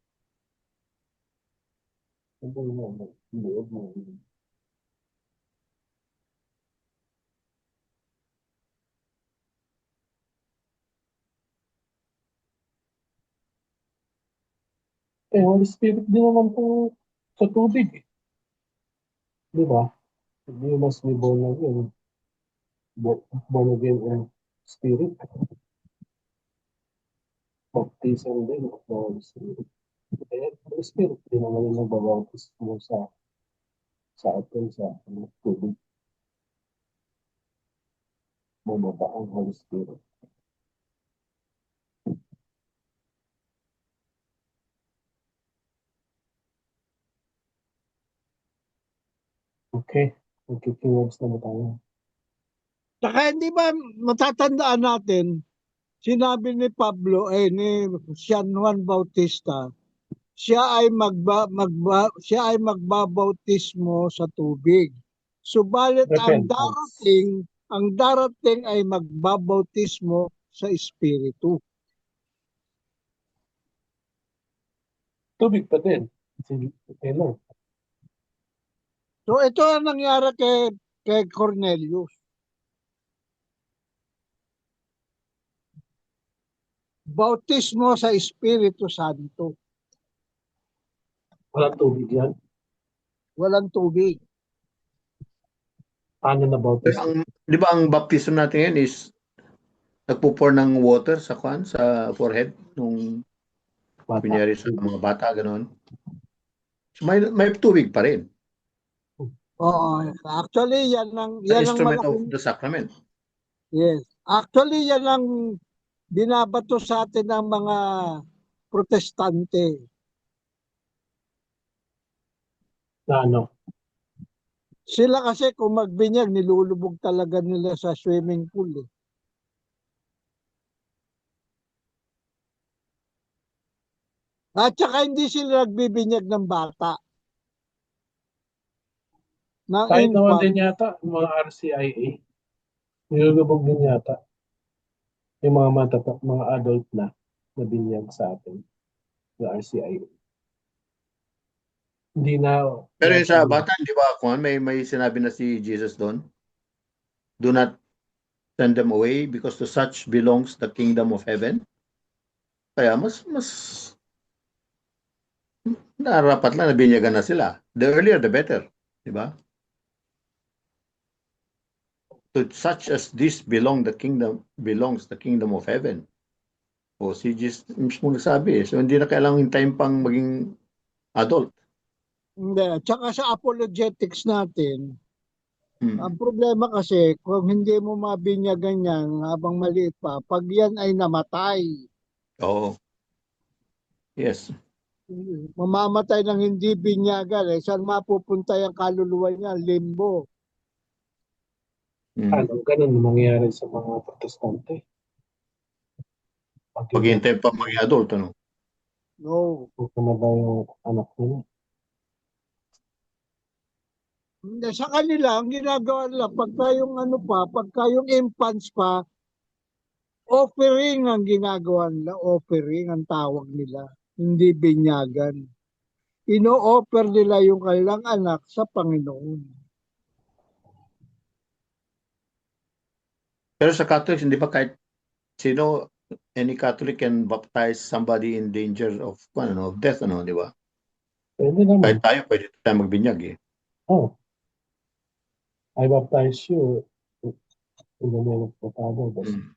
Holy Spirit din naman po sa tubig. Di ba? You must be born again. Born again in spirit. Baptism din of the Holy Spirit. Holy Spirit din naman yung nagbabautis mo sa atin sa tubig. Bumaba ang Holy Spirit. Okay. Magkikiwords na ba tayo? Saka hindi ba matatandaan natin, sinabi ni Pablo, ni San Juan Bautista, siya ay magbabautismo sa tubig. Subalit Repentance. ang darating ay magbabautismo sa Espiritu. Tubig pa din. Lord. So ito ang nangyari kay Cornelius. Bautismo sa Espiritu Santo. Walang tubig yan. Walang tubig. Paano na Pero bautism? di ba ang baptism natin ngayon is nagpo-pour ng water sa forehead nung kunyari sa mga bata, gano'n. So may tubig pa rin. Oo, actually yan ang Instrument of malaking, the sacrament. yes. Actually yan ang binabato sa atin ng mga protestante. Na ano? Sila kasi kung magbinyag, nilulubog talaga nila sa swimming pool. At saka hindi sila nagbibinyag ng bata. Ng Kahit naman infant. din yata, mga RCIA, nilulubog din yata yung mga adult na binyag sa atin, yung RCIA. Hindi na. Pero yung sa bata, di ba, kung may sinabi na si Jesus doon, do not send them away because to such belongs the kingdom of heaven. Kaya mas narapat lang na binyagan na sila. The earlier, the better. Di ba? To such as this belongs the kingdom of heaven. O si Jesus mismo nagsabi. So hindi na kailangan hintayin pang maging adult. Hindi. At saka sa apologetics natin, Hmm. ang problema kasi, kung hindi mo mabinyagan yan habang maliit pa, pag yan ay namatay, Oo. Yes. mamamatay ng hindi binyagan, saan mapupunta yung kaluluwa niya? Limbo. Hmm. Ano, ganun nangyayari sa mga protestante. Paghintay pa maging adult, ano? No. Kung na ba yung anak nila? Hindi, sa kanila, ang ginagawa nila, pagka yung infants pa, offering ang ginagawa nila, offering ang tawag nila, hindi binyagan. Ino-offer nila yung kanilang anak sa Panginoon. Pero sa Catholics, hindi ba kahit sino, any Catholic can baptize somebody in danger of death, di ba? Pwede naman. Kahit tayo, pwede tayo magbinyag eh. Oh. I baptize you in the name of the Father. Hmm.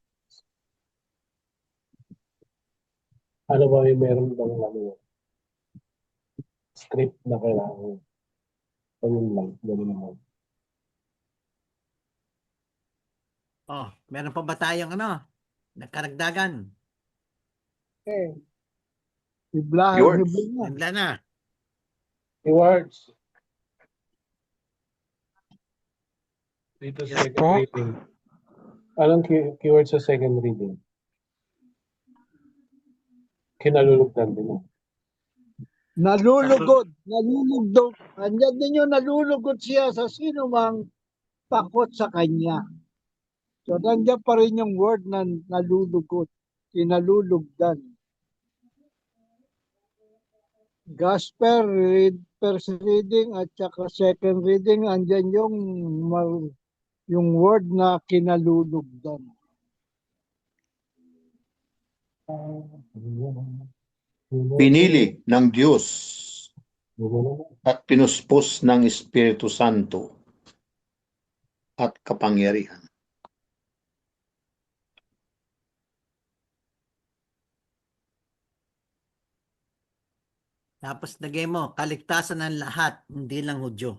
Ano ba yung meron bang script na kailangan? Ganun lang. Oh, meron pa ba tayong nagkaragdagan? Iblahan Yours. nyo ba Wala na. Keywords. Dito Yes second po. reading. Anong keyword sa second reading? Kinalulugdan din mo. Nalulugod, nalulugdog. Andyan ninyo, nalulugod siya sa sino mang takot sa kanya. So, nandiyan pa rin yung word na nalulugod, kinalulugdan. Gospel read, first reading at saka second reading, andyan yung word na kinalulugdan. Pinili ng Diyos at pinuspos ng Espiritu Santo at kapangyarihan. Tapos lagay mo, kaligtasan ng lahat, hindi lang Hudyo.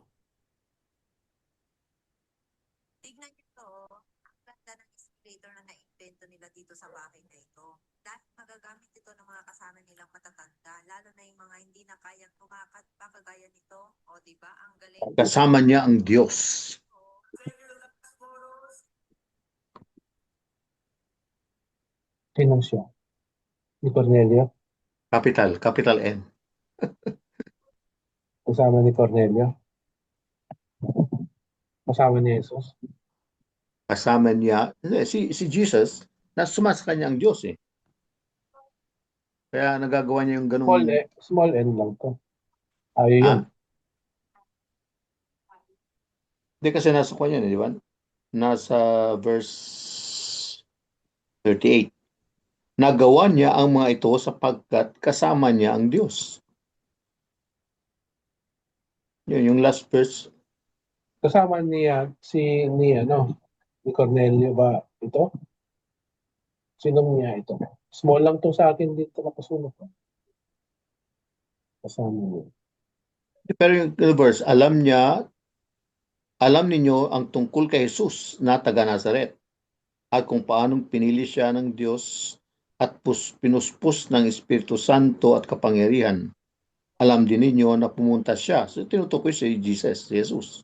Tignan niyo to, ang ganda ng escalator na na-invento nila dito sa bahay na ito. Dahil magagamit ito ng mga kasama nilang matatanda, lalo na yung mga hindi na kayang tumakat pa kagaya nito. O, di ba? Ang galing. Kasama niya ang Diyos. Sino siya? Ni Cornelio? Capital N. Kasama ni Cornelio? Kasama ni Jesus? Kasama niya, si Jesus, na sumasa kanya ang Diyos eh. Kaya nagagawa niya yung ganung... Small n lang to. Ayaw yun. Hindi kasi nasa kanya, di ba? Nasa verse 38. Nagawa niya ang mga ito sapagkat kasama niya ang Diyos. Yun, yung last verse. Kasama niya ni Cornelio ba ito? Sinong niya ito? Small lang to sa akin dito nakasunod. Kasama niya. Pero yung verse, alam ninyo ang tungkol kay Jesus na taga Nazaret at kung paanong pinili siya ng Diyos at pinuspos ng Espiritu Santo at kapangyarihan. Alam din ninyo na pumunta siya. So tinutukoy si Jesus.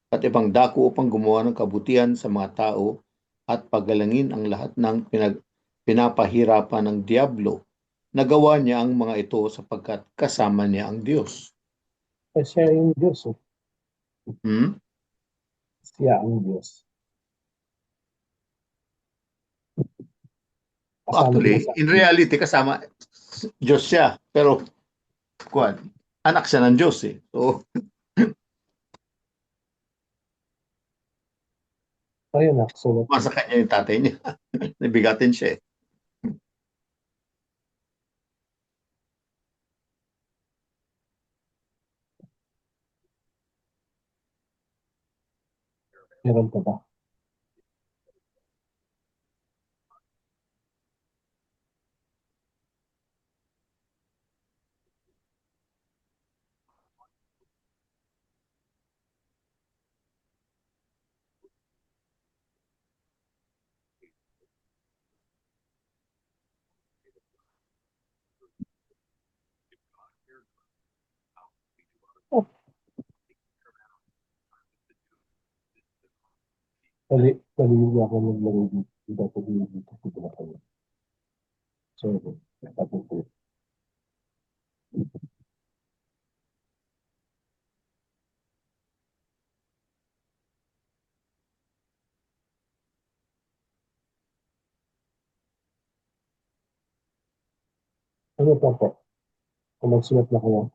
At ibang dako upang gumawa ng kabutihan sa mga tao at pagalangin ang lahat ng pinapahirapan ng Diablo. Nagawa niya ang mga ito sapagkat kasama niya ang Diyos. Siya yung Diyos. Siya ang Diyos. Actually, in reality, kasama Diyos siya. Pero, anak siya ng Diyos eh. So, ayun na, sulat. masa kanya yung tatay niya. Nabigatin siya eh. Meron pa ba? Palili ako naglaro dito. Dapat dito ko kayo. Sorry. Tapos po. Ano pa po? Kung magsulat na kayo.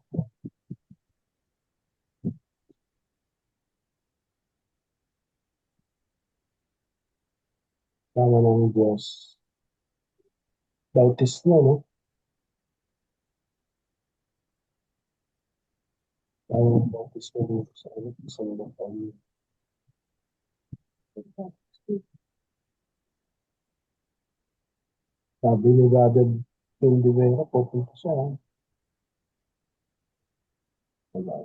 Tama ng Diyos. Bautis na, no? Tama ng bautis na dito sa ano? Sa mga tayo. Sabi ni Brother Phil de Vera, pupunta siya. Wala.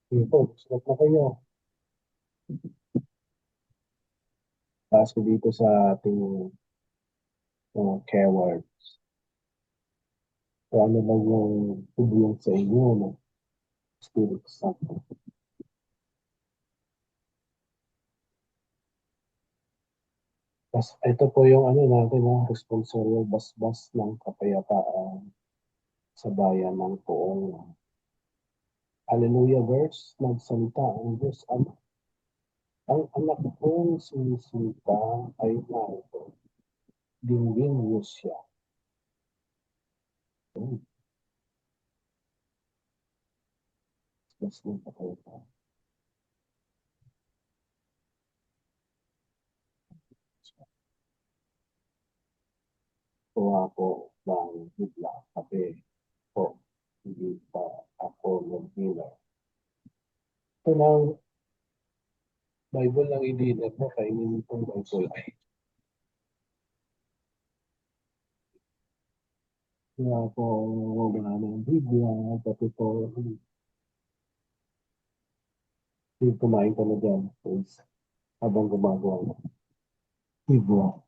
Sige po, sulat na kayo. Paso dito sa ating care words. So, ano lang yung tubuyan sa inyo, no? Spirit Santo. Ito po yung ano natin, responsorial basbas ng kapayapaan. sa bayan ng Poong. Hallelujah verse, nagsalita ang Diyos Ama. Ang anak kong sinisita ay narito. Dinggin niyo siya. Mas nagpapalita. Kuha ko ng bigla kape po. Hindi pa ako nag-dinner. Ito ng Bible lang i-dinner mo, kainin itong Bible ay. Kuha ko wala ng Biblia, pati po, kumain ka na dyan, please, habang gumagawa ng Biblia.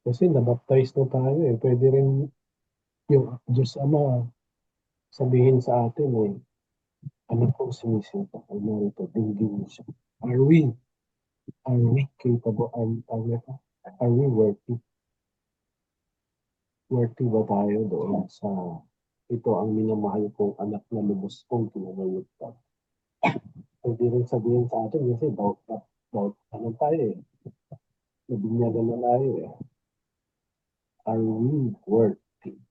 Kasi nabaptize na tayo eh. Pwede rin yung Diyos Ama sabihin sa atin eh, anak ko sinisinta ko narito, dinggin mo siya. Are we capable, are we worthy? Worthy ba tayo doon sa ito ang minamahal kong anak na lubos kong kinagayutan? Pwede rin sabihin sa atin kasi about ano tayo eh, nabinyagan na tayo eh. Are we worthy?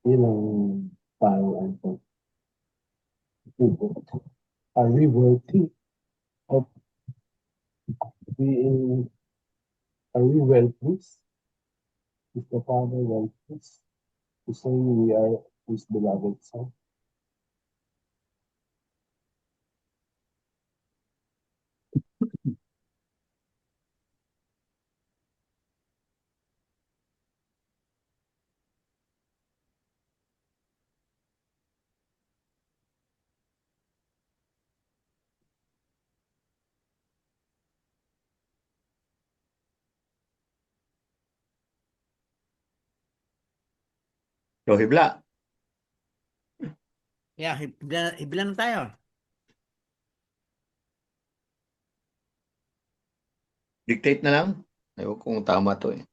Yun ang parang ano. Are we worthy of being, are we well pleased? Is the Father well pleased to say we are His beloved Son? So, hibla. Yeah, hibla na tayo. Dictate na lang. Ayaw kung tama to eh.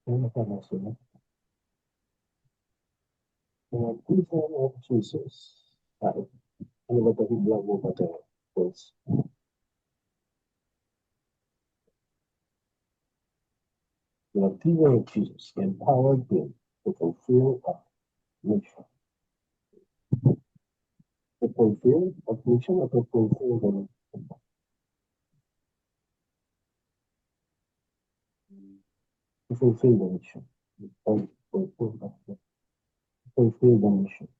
Ano pa na sila? The person of Jesus. Ano ba ito? Hibla mo ba ito? Yes. The people of Jesus empowered him to fulfill a mission. To fulfill a mission or to fulfill the mission? To fulfill the mission. Fulfill the mission.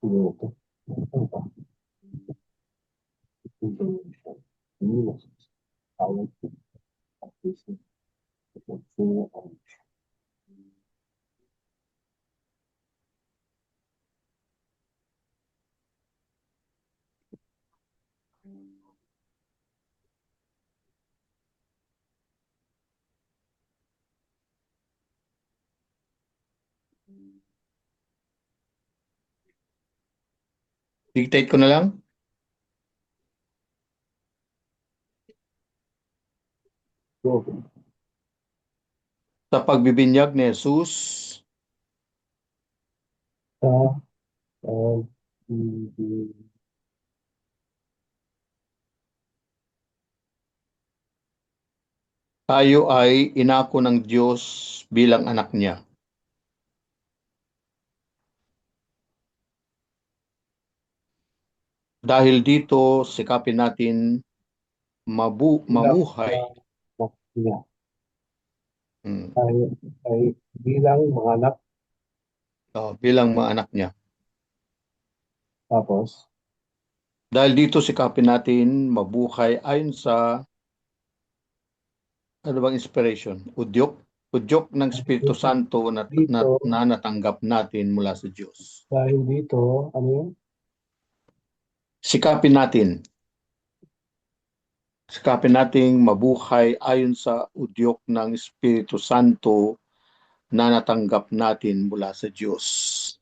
To fulfill the mission. Universe. Powered him to fulfill a mission. Dictate ko na lang. Go. Sa pagbibinyag ni Jesus, tayo ay inako ng Diyos bilang anak niya. Dahil dito, sikapin natin mamuhay niya. Mm. ay bilang mga anak. Bilang mga anak niya. Tapos, Dahil dito sikapin natin mabuhay ayon sa ano bang inspiration? Udyok ng Espiritu Santo dito, na natanggap natin mula sa Diyos. dahil dito, ano yun? Sikapin nating mabuhay ayon sa udyok ng Espiritu Santo na natanggap natin mula sa Diyos.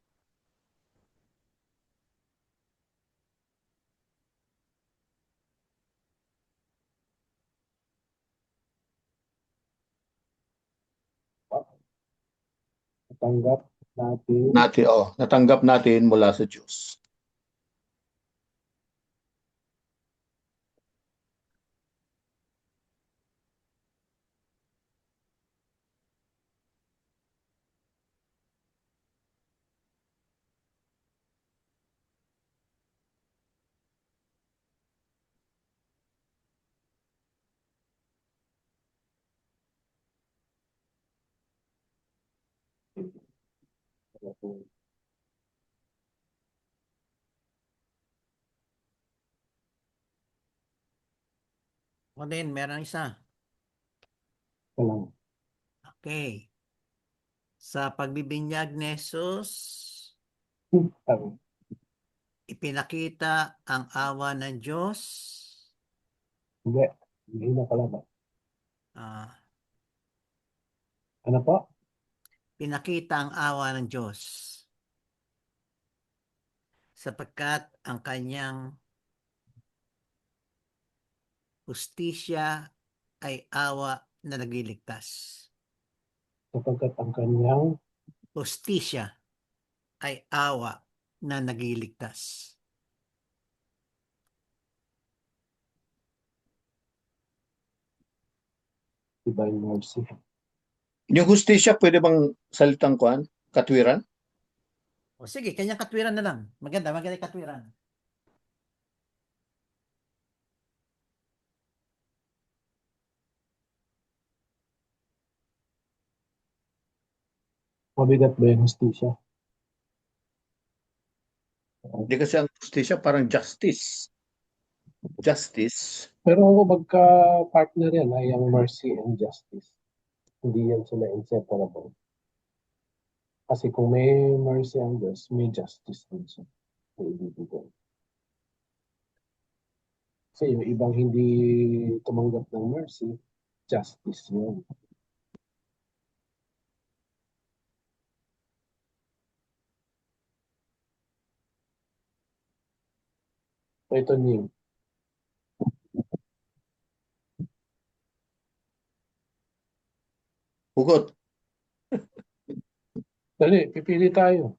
Natanggap natin. Natanggap natin mula sa Diyos. O din, meron isa. Walang. Okay. Sa pagbibinyag ni Jesus, Sabi, ipinakita ang awa ng Diyos. hindi na pala ba? ah, Ano po? Pinakita ang awa ng Diyos sapagkat ang kanyang hustisya ay awa na nagliligtas. Sapagkat ang kanyang Hustisya ay awa na nagliligtas. divine mercy. Yung hustisya, pwede bang salitang kuan? Katwiran? O sige, kanyang katwiran na lang. Maganda yung katwiran. Mabigat ba yung hustisya? Hindi kasi ang hustisya parang justice. Justice. Pero magka-partner yan ay ang mercy and justice. Hindi yan sila inseparable. Kasi kung may mercy ang Diyos, may justice din siya. May ibibigay. Kasi yung ibang hindi tumanggap ng mercy, justice yun. So ito Ning. Hugot. Dali, pipili tayo.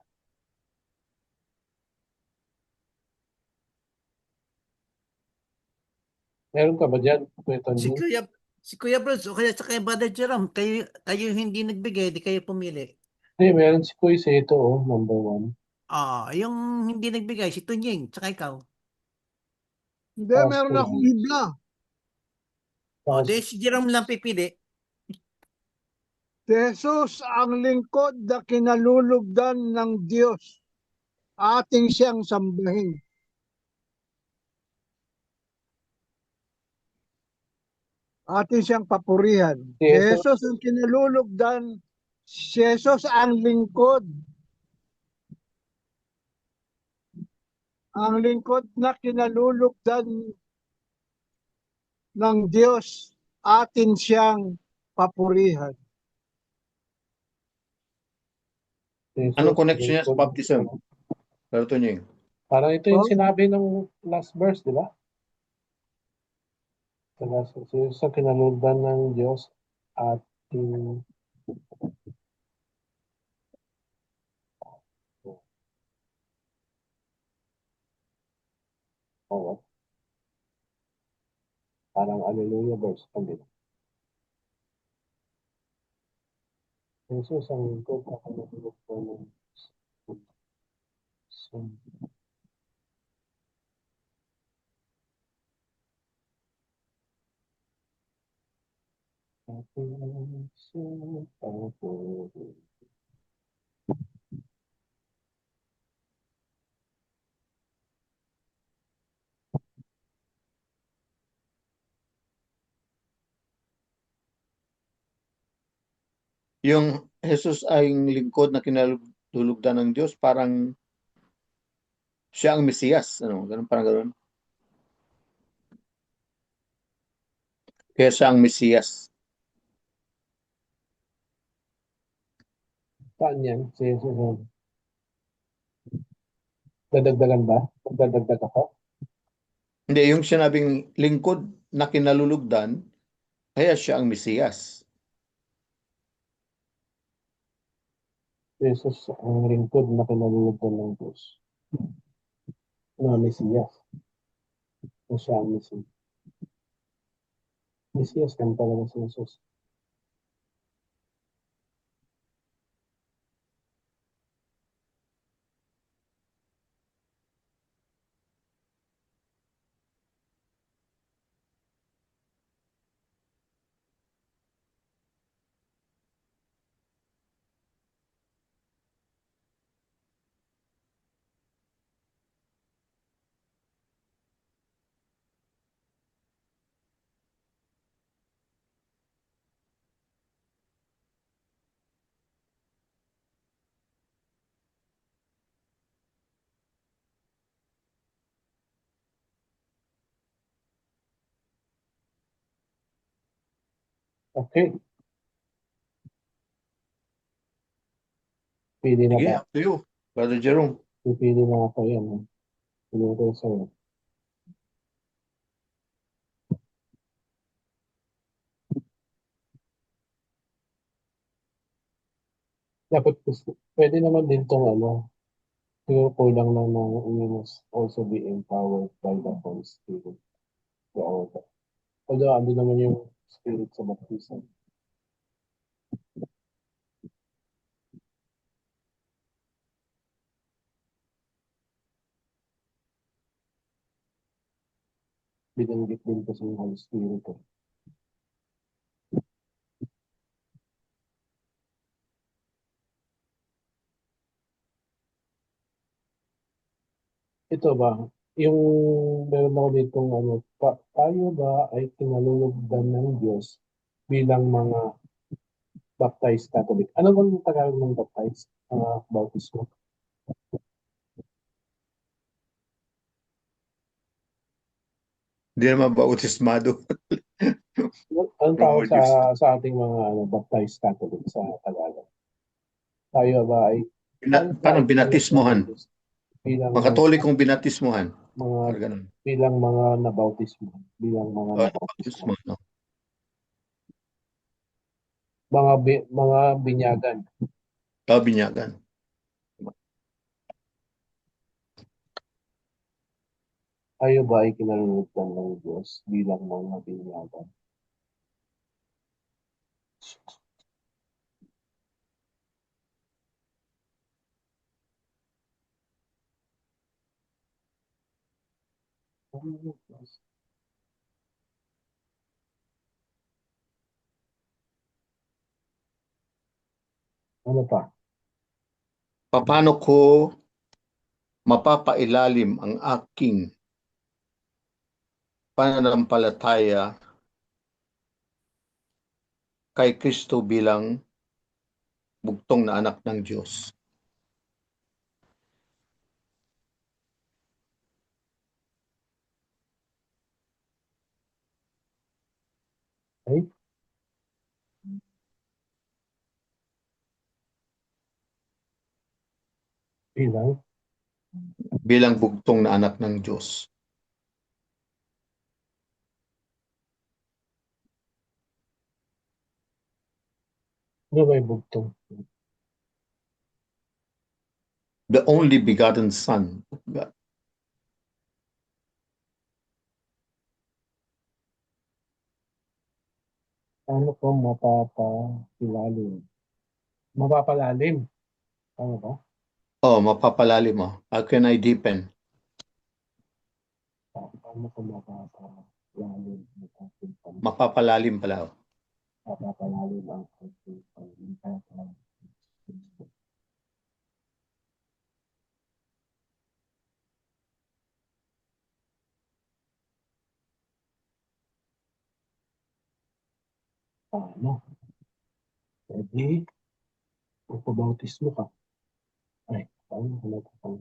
Meron ka ba dyan? Ito Si Ning. Kuya Bruce o kaya sa kay Brother Jerome, kayo hindi nagbigay, di kayo pumili. Meron si Kuy sa ito, number 1. Yung hindi nagbigay, si Tunying, tsaka ikaw. Hindi, meron akong Biblia. Di si Jerome lang pipili. Si Jesus ang lingkod na kinalulugdan ng Diyos. Ating siyang sambahin. Ating siyang papurihan. Si Jesus ang kinalulugdan. Si Jesus ang lingkod. Ang lingkod na kinalulugdan ng Diyos. Atin siyang papurihan. Anong connection niya sa baptism? Pero Tunying. Parang ito yung sinabi ng last verse, di ba? Sa kinalugdan ng Diyos at parang Alleluia verse. Jesus ang lingkod na kinalugdan ng Diyos. Yung Jesus ay yung lingkod na kinalulugdan ng Diyos, parang siya ang Mesiyas. Ano? Ganun, parang ganun. Kaya siya ang Mesiyas. Saan yan? Si Jesus. Dadagdagan ba? Dadagdag ako? Hindi, yung sinabing lingkod na kinalulugdan, kaya siya ang Mesiyas. Jesus ang lingkod na kinalulugdan ng Diyos. Na Mesiyas. O siya ang Mesiyas. Mesiyas kan talaga si Jesus. Okay. Pili na Sige, ba? up to you, Brother Jerome. Pipili na ako yan. Pili ko sa'yo. Dapat pwede naman din tong siguro kulang lang na we must also be empowered by the Holy Spirit. Although ando naman yung Spirit sa baptism. Binanggit din kasi yung Holy Spirit. Ito ba, yung meron ako ditong tayo ba ay kinalulugdan ng Diyos bilang mga baptized Catholic? Ano bang Tagalog ng baptized? Bautismo? Hindi naman bautismado. Anong tawag sa ating mga baptized Catholic sa Tagalog? Tayo ba ay Parang binatismohan. bilang Mga Katolikong binatismohan. mga Parang ganun. bilang mga nabautismo, bilang mga nabautismo, Bautismo, no? mga binyagan. Binyagan. Tayo ba ay kinalulugdan ng Diyos bilang mga binyagan? Ano pa? Paano ko mapapailalim ang aking pananampalataya kay Kristo bilang bugtong na anak ng Diyos? Ay? Bilang bugtong na anak ng Diyos. Ano ba yung bugtong? The only begotten Son of God. Ano ko mapapalalim? Mapapalalim? Ano ba? Mapapalalim mo. How can I deepen? Paano ko mapapalalim? Mapapalalim pala. Napapalalim ang ating pag-iingat. Paano? Pwede, magpabautismo ka. Ay, paano ka magpapang?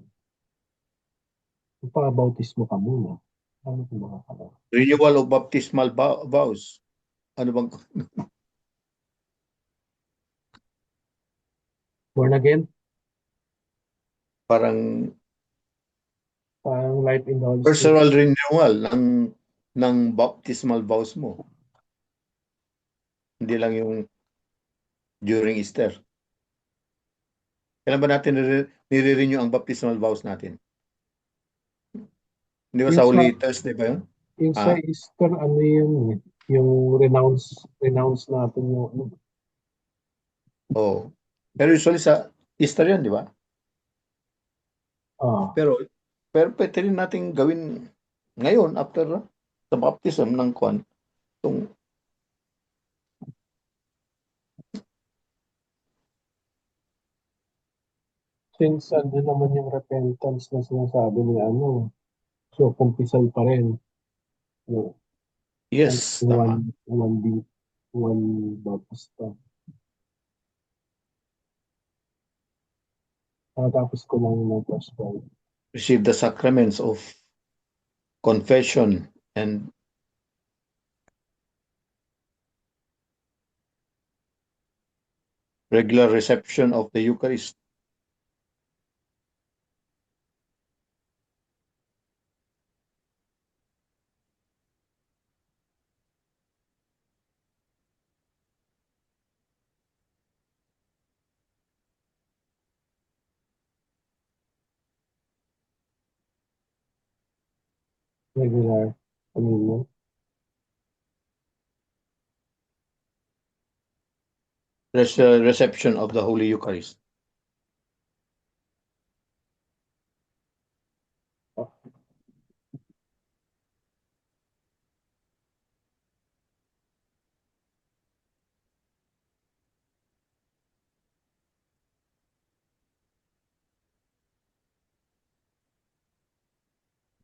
Magpabautismo ka muna. Paano ka makakalaw? Renewal of baptismal vows. Ano bang Born again? parang Parang life in the Holy Spirit. personal renewal ng baptismal vows mo. Hindi lang yung during Easter. Kailan ba natin nire-renew ang baptismal vows natin? Hindi ba sa Yung Holy Thursday ba yun? Yung sa Ah. Easter, ano yun eh, yung renounce natin yung ano. Oo. Pero usually sa Easter yan, di ba? Pero pwede rin natin gawin ngayon after sa baptism ng kwan. Since ano naman yung repentance na sinasabi ni ano, so kumpisal pa rin. Yung, Yes, tama. one baptista. Tapos ko lang ng first one. Receive the sacraments of confession and regular reception of the Eucharist. Regular communion. Reception of the Holy Eucharist.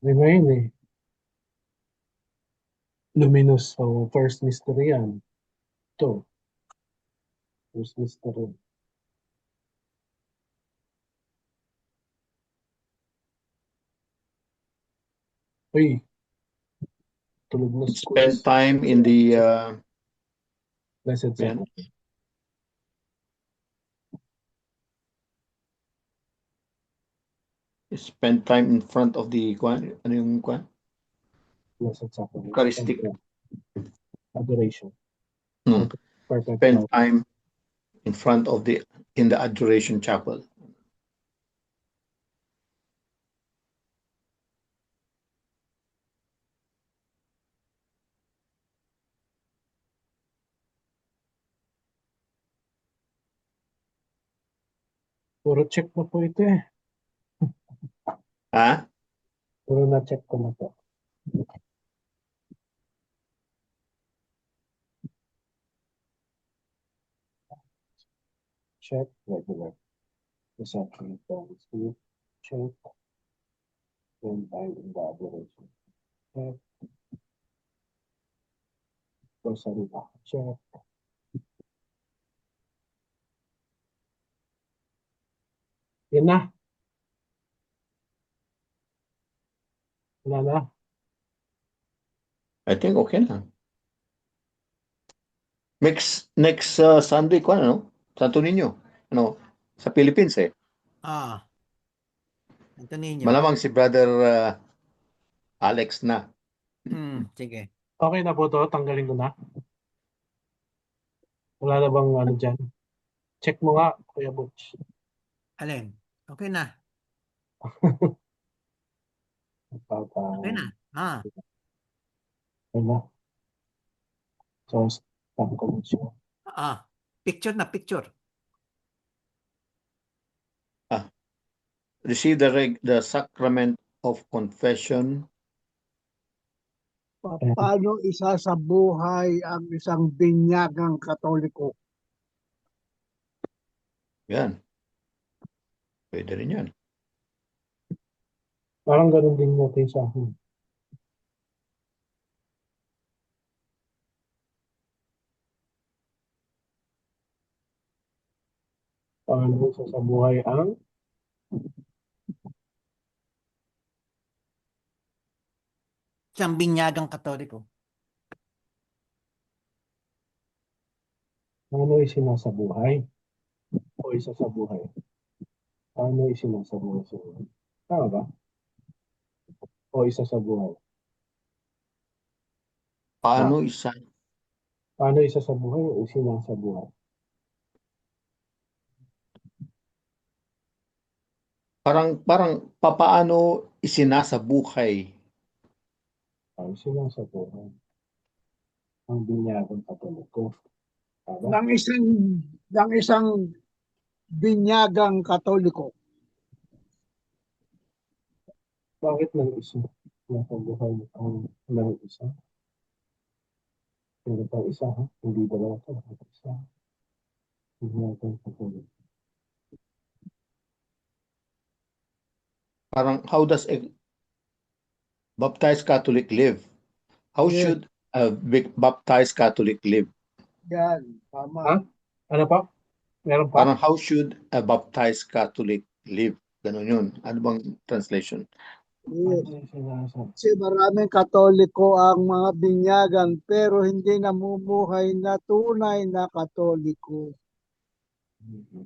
Ngayon eh. Luminous. So, first mystery yan. Ito. First mystery. Uy. Tulog na Spend time in the Blessed Sacrament. spend time in front of the kwan. Ano yung kwan? Blessed Sacrament. Eucharistic. Adoration. No. Perfect. Spend time in front of in the adoration chapel. Puro check na po ito eh. Ha? Puro na-check ko na po. Check, regular. Reception, Spirit, check. Spend time in the adoration. Check. Rosary, check. Yan na. Wala na. I think okay na. Next Sunday ko ano? Santo Niño. Ano? Sa Philippines eh. Santo Niño. Malamang si Brother Alex na. Sige. Okay na po to. Tanggalin ko na. Wala na bang ano dyan? Check mo nga, Kuya Butch. Alin? Okay na. Okay na. Okay na. So, stop ko mo siya. Picture na, picture. Receive the sacrament of confession Paano isasabuhay ang isang binyagang Katoliko? Yan. Pwede rin yan. Parang ganun din natin sa akin. Paano sasabuhay ang Isang binyagang Katoliko. paano isinasabuhay o isasabuhay? Paano isinasabuhay sa buhay? Tama ba? O isasabuhay? Paano isa Paano isasabuhay o isinasabuhay? parang papaano isinasabuhay Paano isinasabuhay ang binyagang Katoliko? Tama? ng isang binyagang Katoliko? Bakit ng isa? Nasabuhay ng isa? Pero pang isa, ha? Hindi dalawa ito. Isa. Binyagang Katoliko. parang how does a baptized Catholic live? How Yes. should a baptized Catholic live? Yan, tama. Ha? Ano pa? Meron pa? Parang how should a baptized Catholic live? Ganun yun. Ano bang translation? Yes. Paano isinasabuhay? Kasi maraming Katoliko ang mga binyagan pero hindi namumuhay na tunay na Katoliko.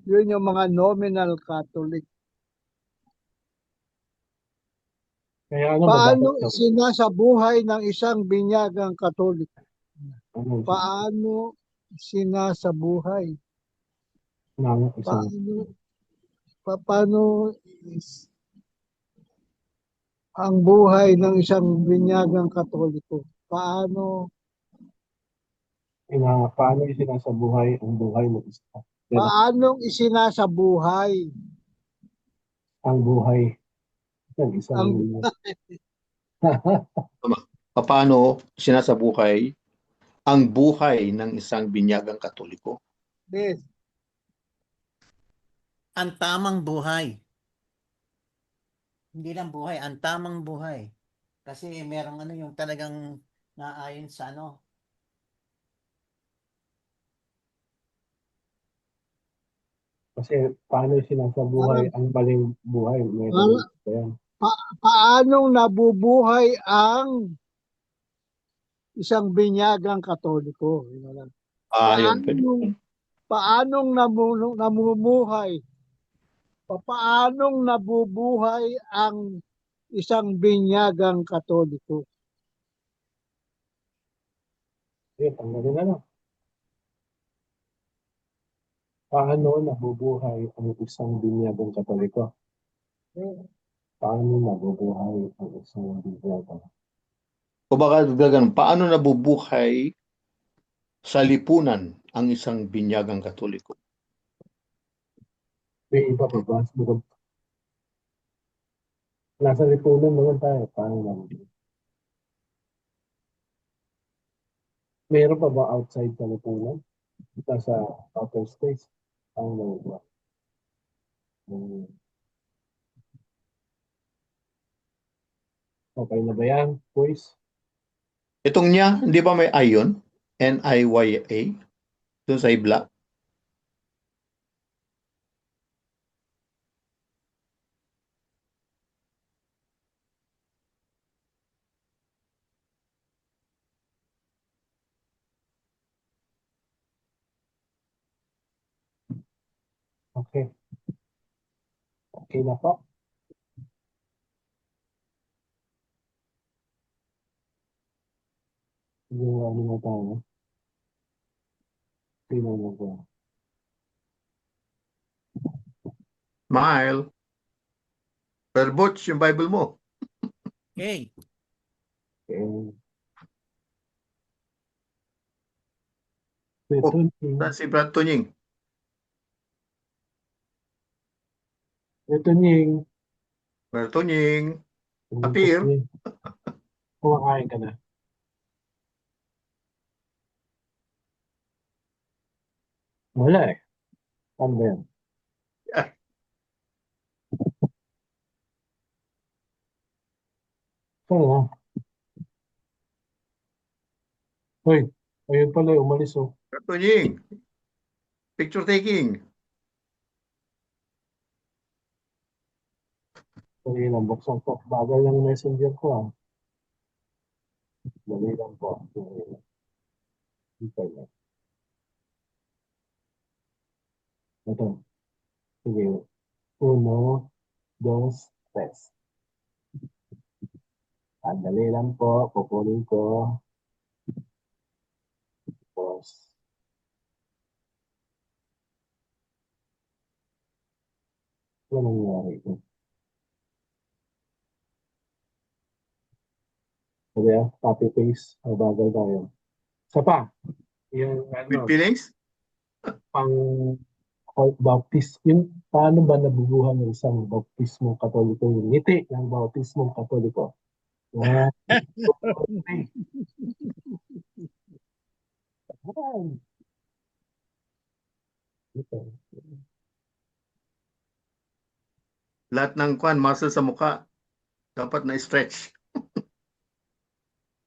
Yun yung mga nominal Catholic. Kaya ano ba Paano bakit? sinasabuhay ng isang binyagang Katoliko? Ano Paano sinasabuhay? ng isang Paano ang buhay ng isang binyagang Katoliko? Paano paano isinasabuhay ang buhay ng isa? Diba? paanong isinasabuhay Ang buhay ng isang ang Paano sinasabuhay ang buhay ng isang binyagang Katoliko? Yes. Ang tamang buhay. Hindi lang buhay, ang tamang buhay. Kasi merong ano yung talagang naayon sa ano. Kasi paano sinasabuhay ang maling buhay? May Para- ganun ba yan? Paanong nabubuhay ang isang binyagang Katoliko? Yun na lang. Yun. Pwede. Paanong namumuhay? Paanong nabubuhay ang isang binyagang Katoliko? Yun, ang ganun na lang. Paano nabubuhay ang isang binyagang Katoliko? Paano nabubuhay ang isang binyagang? O baka ganun, paano nabubuhay sa lipunan ang isang binyagang Katoliko? May iba pa ba? Nasa lipunan naman tayo. Paano nabubuhay? Meron pa ba outside sa lipunan? Nasa outer space? Paano nabubuhay? Okay na ba yan, boys? Itong niya, hindi ba may ion? N-I-Y-A? Doon sa ibla? Okay. Okay na po. Yung ano na tayo. Sino na ba? Mahal. Pero Butch, yung Bible mo. Okay. Okay. Saan si Brad Tunying? Ito Nying. Brad Tunying. Appear. Kumakain ka na. Wala eh. Ano ba yan? Ah. Saan na? Hoy, ayun pala, umalis oh. Tunying, picture taking. Dali lang, buksan ko. Bagal ng messenger ko ah. Dali lang po. Dali lang. Hintay lang. Ito. Sige. 1, 2, 3. Dali lang po. Kukunin ko. Tapos. Ano nangyari ito? Sabi ah, copy paste. Bagal tayo. Isa pa. Yung With ano, feelings? pang baptism, yung paano ba nabubuhan ng isang baptismong katoliko, yung ngiti ng baptismong katoliko. Yan. Ito. Lahat ng muscle sa mukha, dapat na-stretch.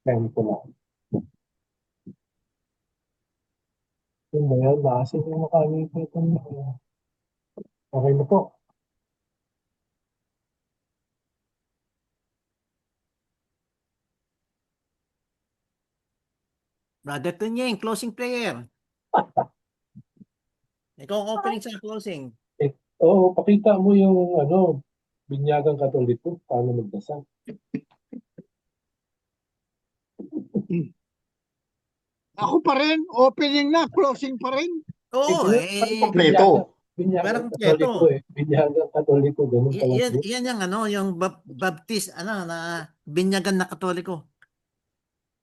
Time ko na. Yung ba yan? Naasin yung makalito ito. Okay na po. Brother Tunying, closing prayer. Ikaw ang opening sa closing. Oo, pakita mo yung ano, binyagang katoliko, paano magdasal. Ako pa rin, opening na, closing pa rin. Oo, Kompleto. Binyagang Parang katoliko eh. Binyagang katoliko, ganun pala. yan yung ano, yung baptist, ano, na binyagan na katoliko.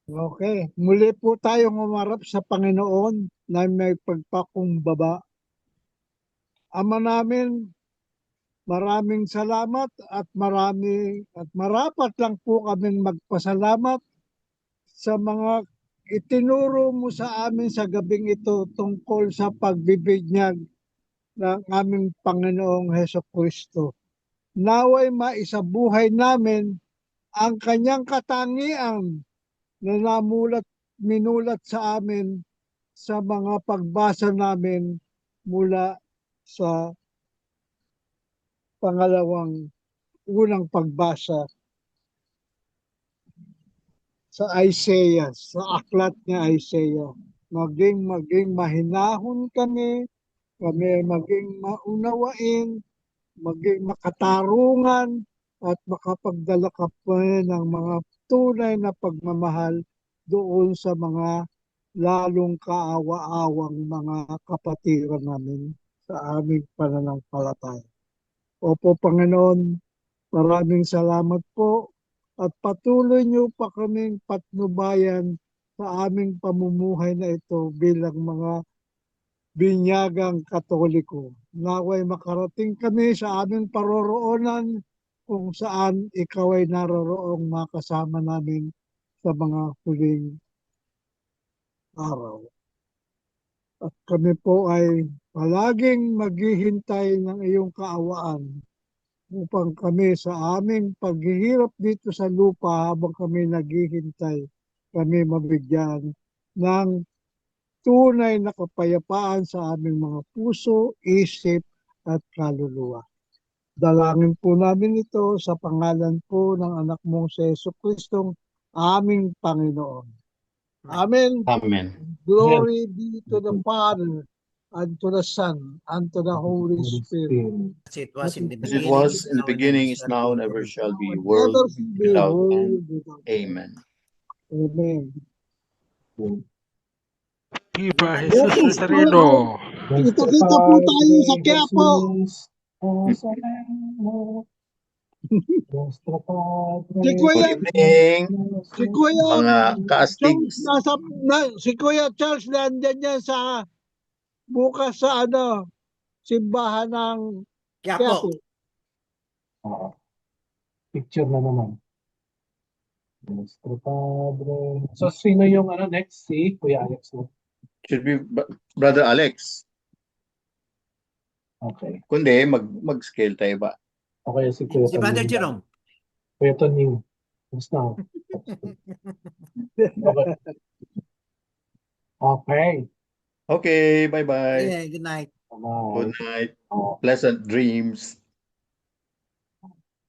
Okay, muli po tayong umarap sa Panginoon na may pagpakumbaba. Ama namin, maraming salamat at marapat lang po kaming magpasalamat sa mga itinuro mo sa amin sa gabing ito tungkol sa pagbibinyag ng aming Panginoong Heso Kristo. Naway maisabuhay namin ang kanyang katangian na minulat sa amin sa mga pagbasa namin mula sa unang pagbasa sa Isaiah, sa aklat ni Isaiah. Maging mahinahon kami maging maunawain, maging makatarungan, at makapagdala kami ng mga tunay na pagmamahal doon sa mga lalong kaawa-awang mga kapatiran namin sa aming pananampalataya. Opo, Panginoon, maraming salamat po at patuloy niyo pa kaming patnubayan sa aming pamumuhay na ito bilang mga binyagang katoliko. Naway makarating kami sa aming paroroonan kung saan ikaw ay naroroong makasama namin sa mga huling araw. At kami po ay palaging maghihintay ng iyong kaawaan upang kami sa aming paghihirap dito sa lupa habang kami naghihintay, kami mabigyan ng tunay na kapayapaan sa aming mga puso, isip at kaluluwa. Dalangin po namin ito sa pangalan po ng anak mong si Yesu Kristong aming Panginoon. Amen. Amen. Glory be to the Father, and to the Son, and to the Holy Spirit. As it was in the As it beginning, was in the now and beginning, ever is shall now, be, and ever forever. shall be, Never world shall be without world end. without end. Amen. Amen. Viva Amen. Jesus Bukas po, Nazareno! kita-kita po tayo sa Quiapo. Si Kuya, Good evening, si Kuya mga Charles, kaastigs. si Kuya Charles nandyan yan sa bukas sa simbahan ng Kaya Quiapo. po, Picture na naman. Nuestro Padre. So, sino yung next? Si Kuya Alex. No? Should be Brother Alex. Okay. Kundi, mag-scale tayo ba? Okay, si Kuya Si Brother Toning. Jerome. Kuya Toning. Basta. Okay. Okay. Okay, bye-bye. Yeah, good night. Bye. Good night. Oh. Pleasant dreams.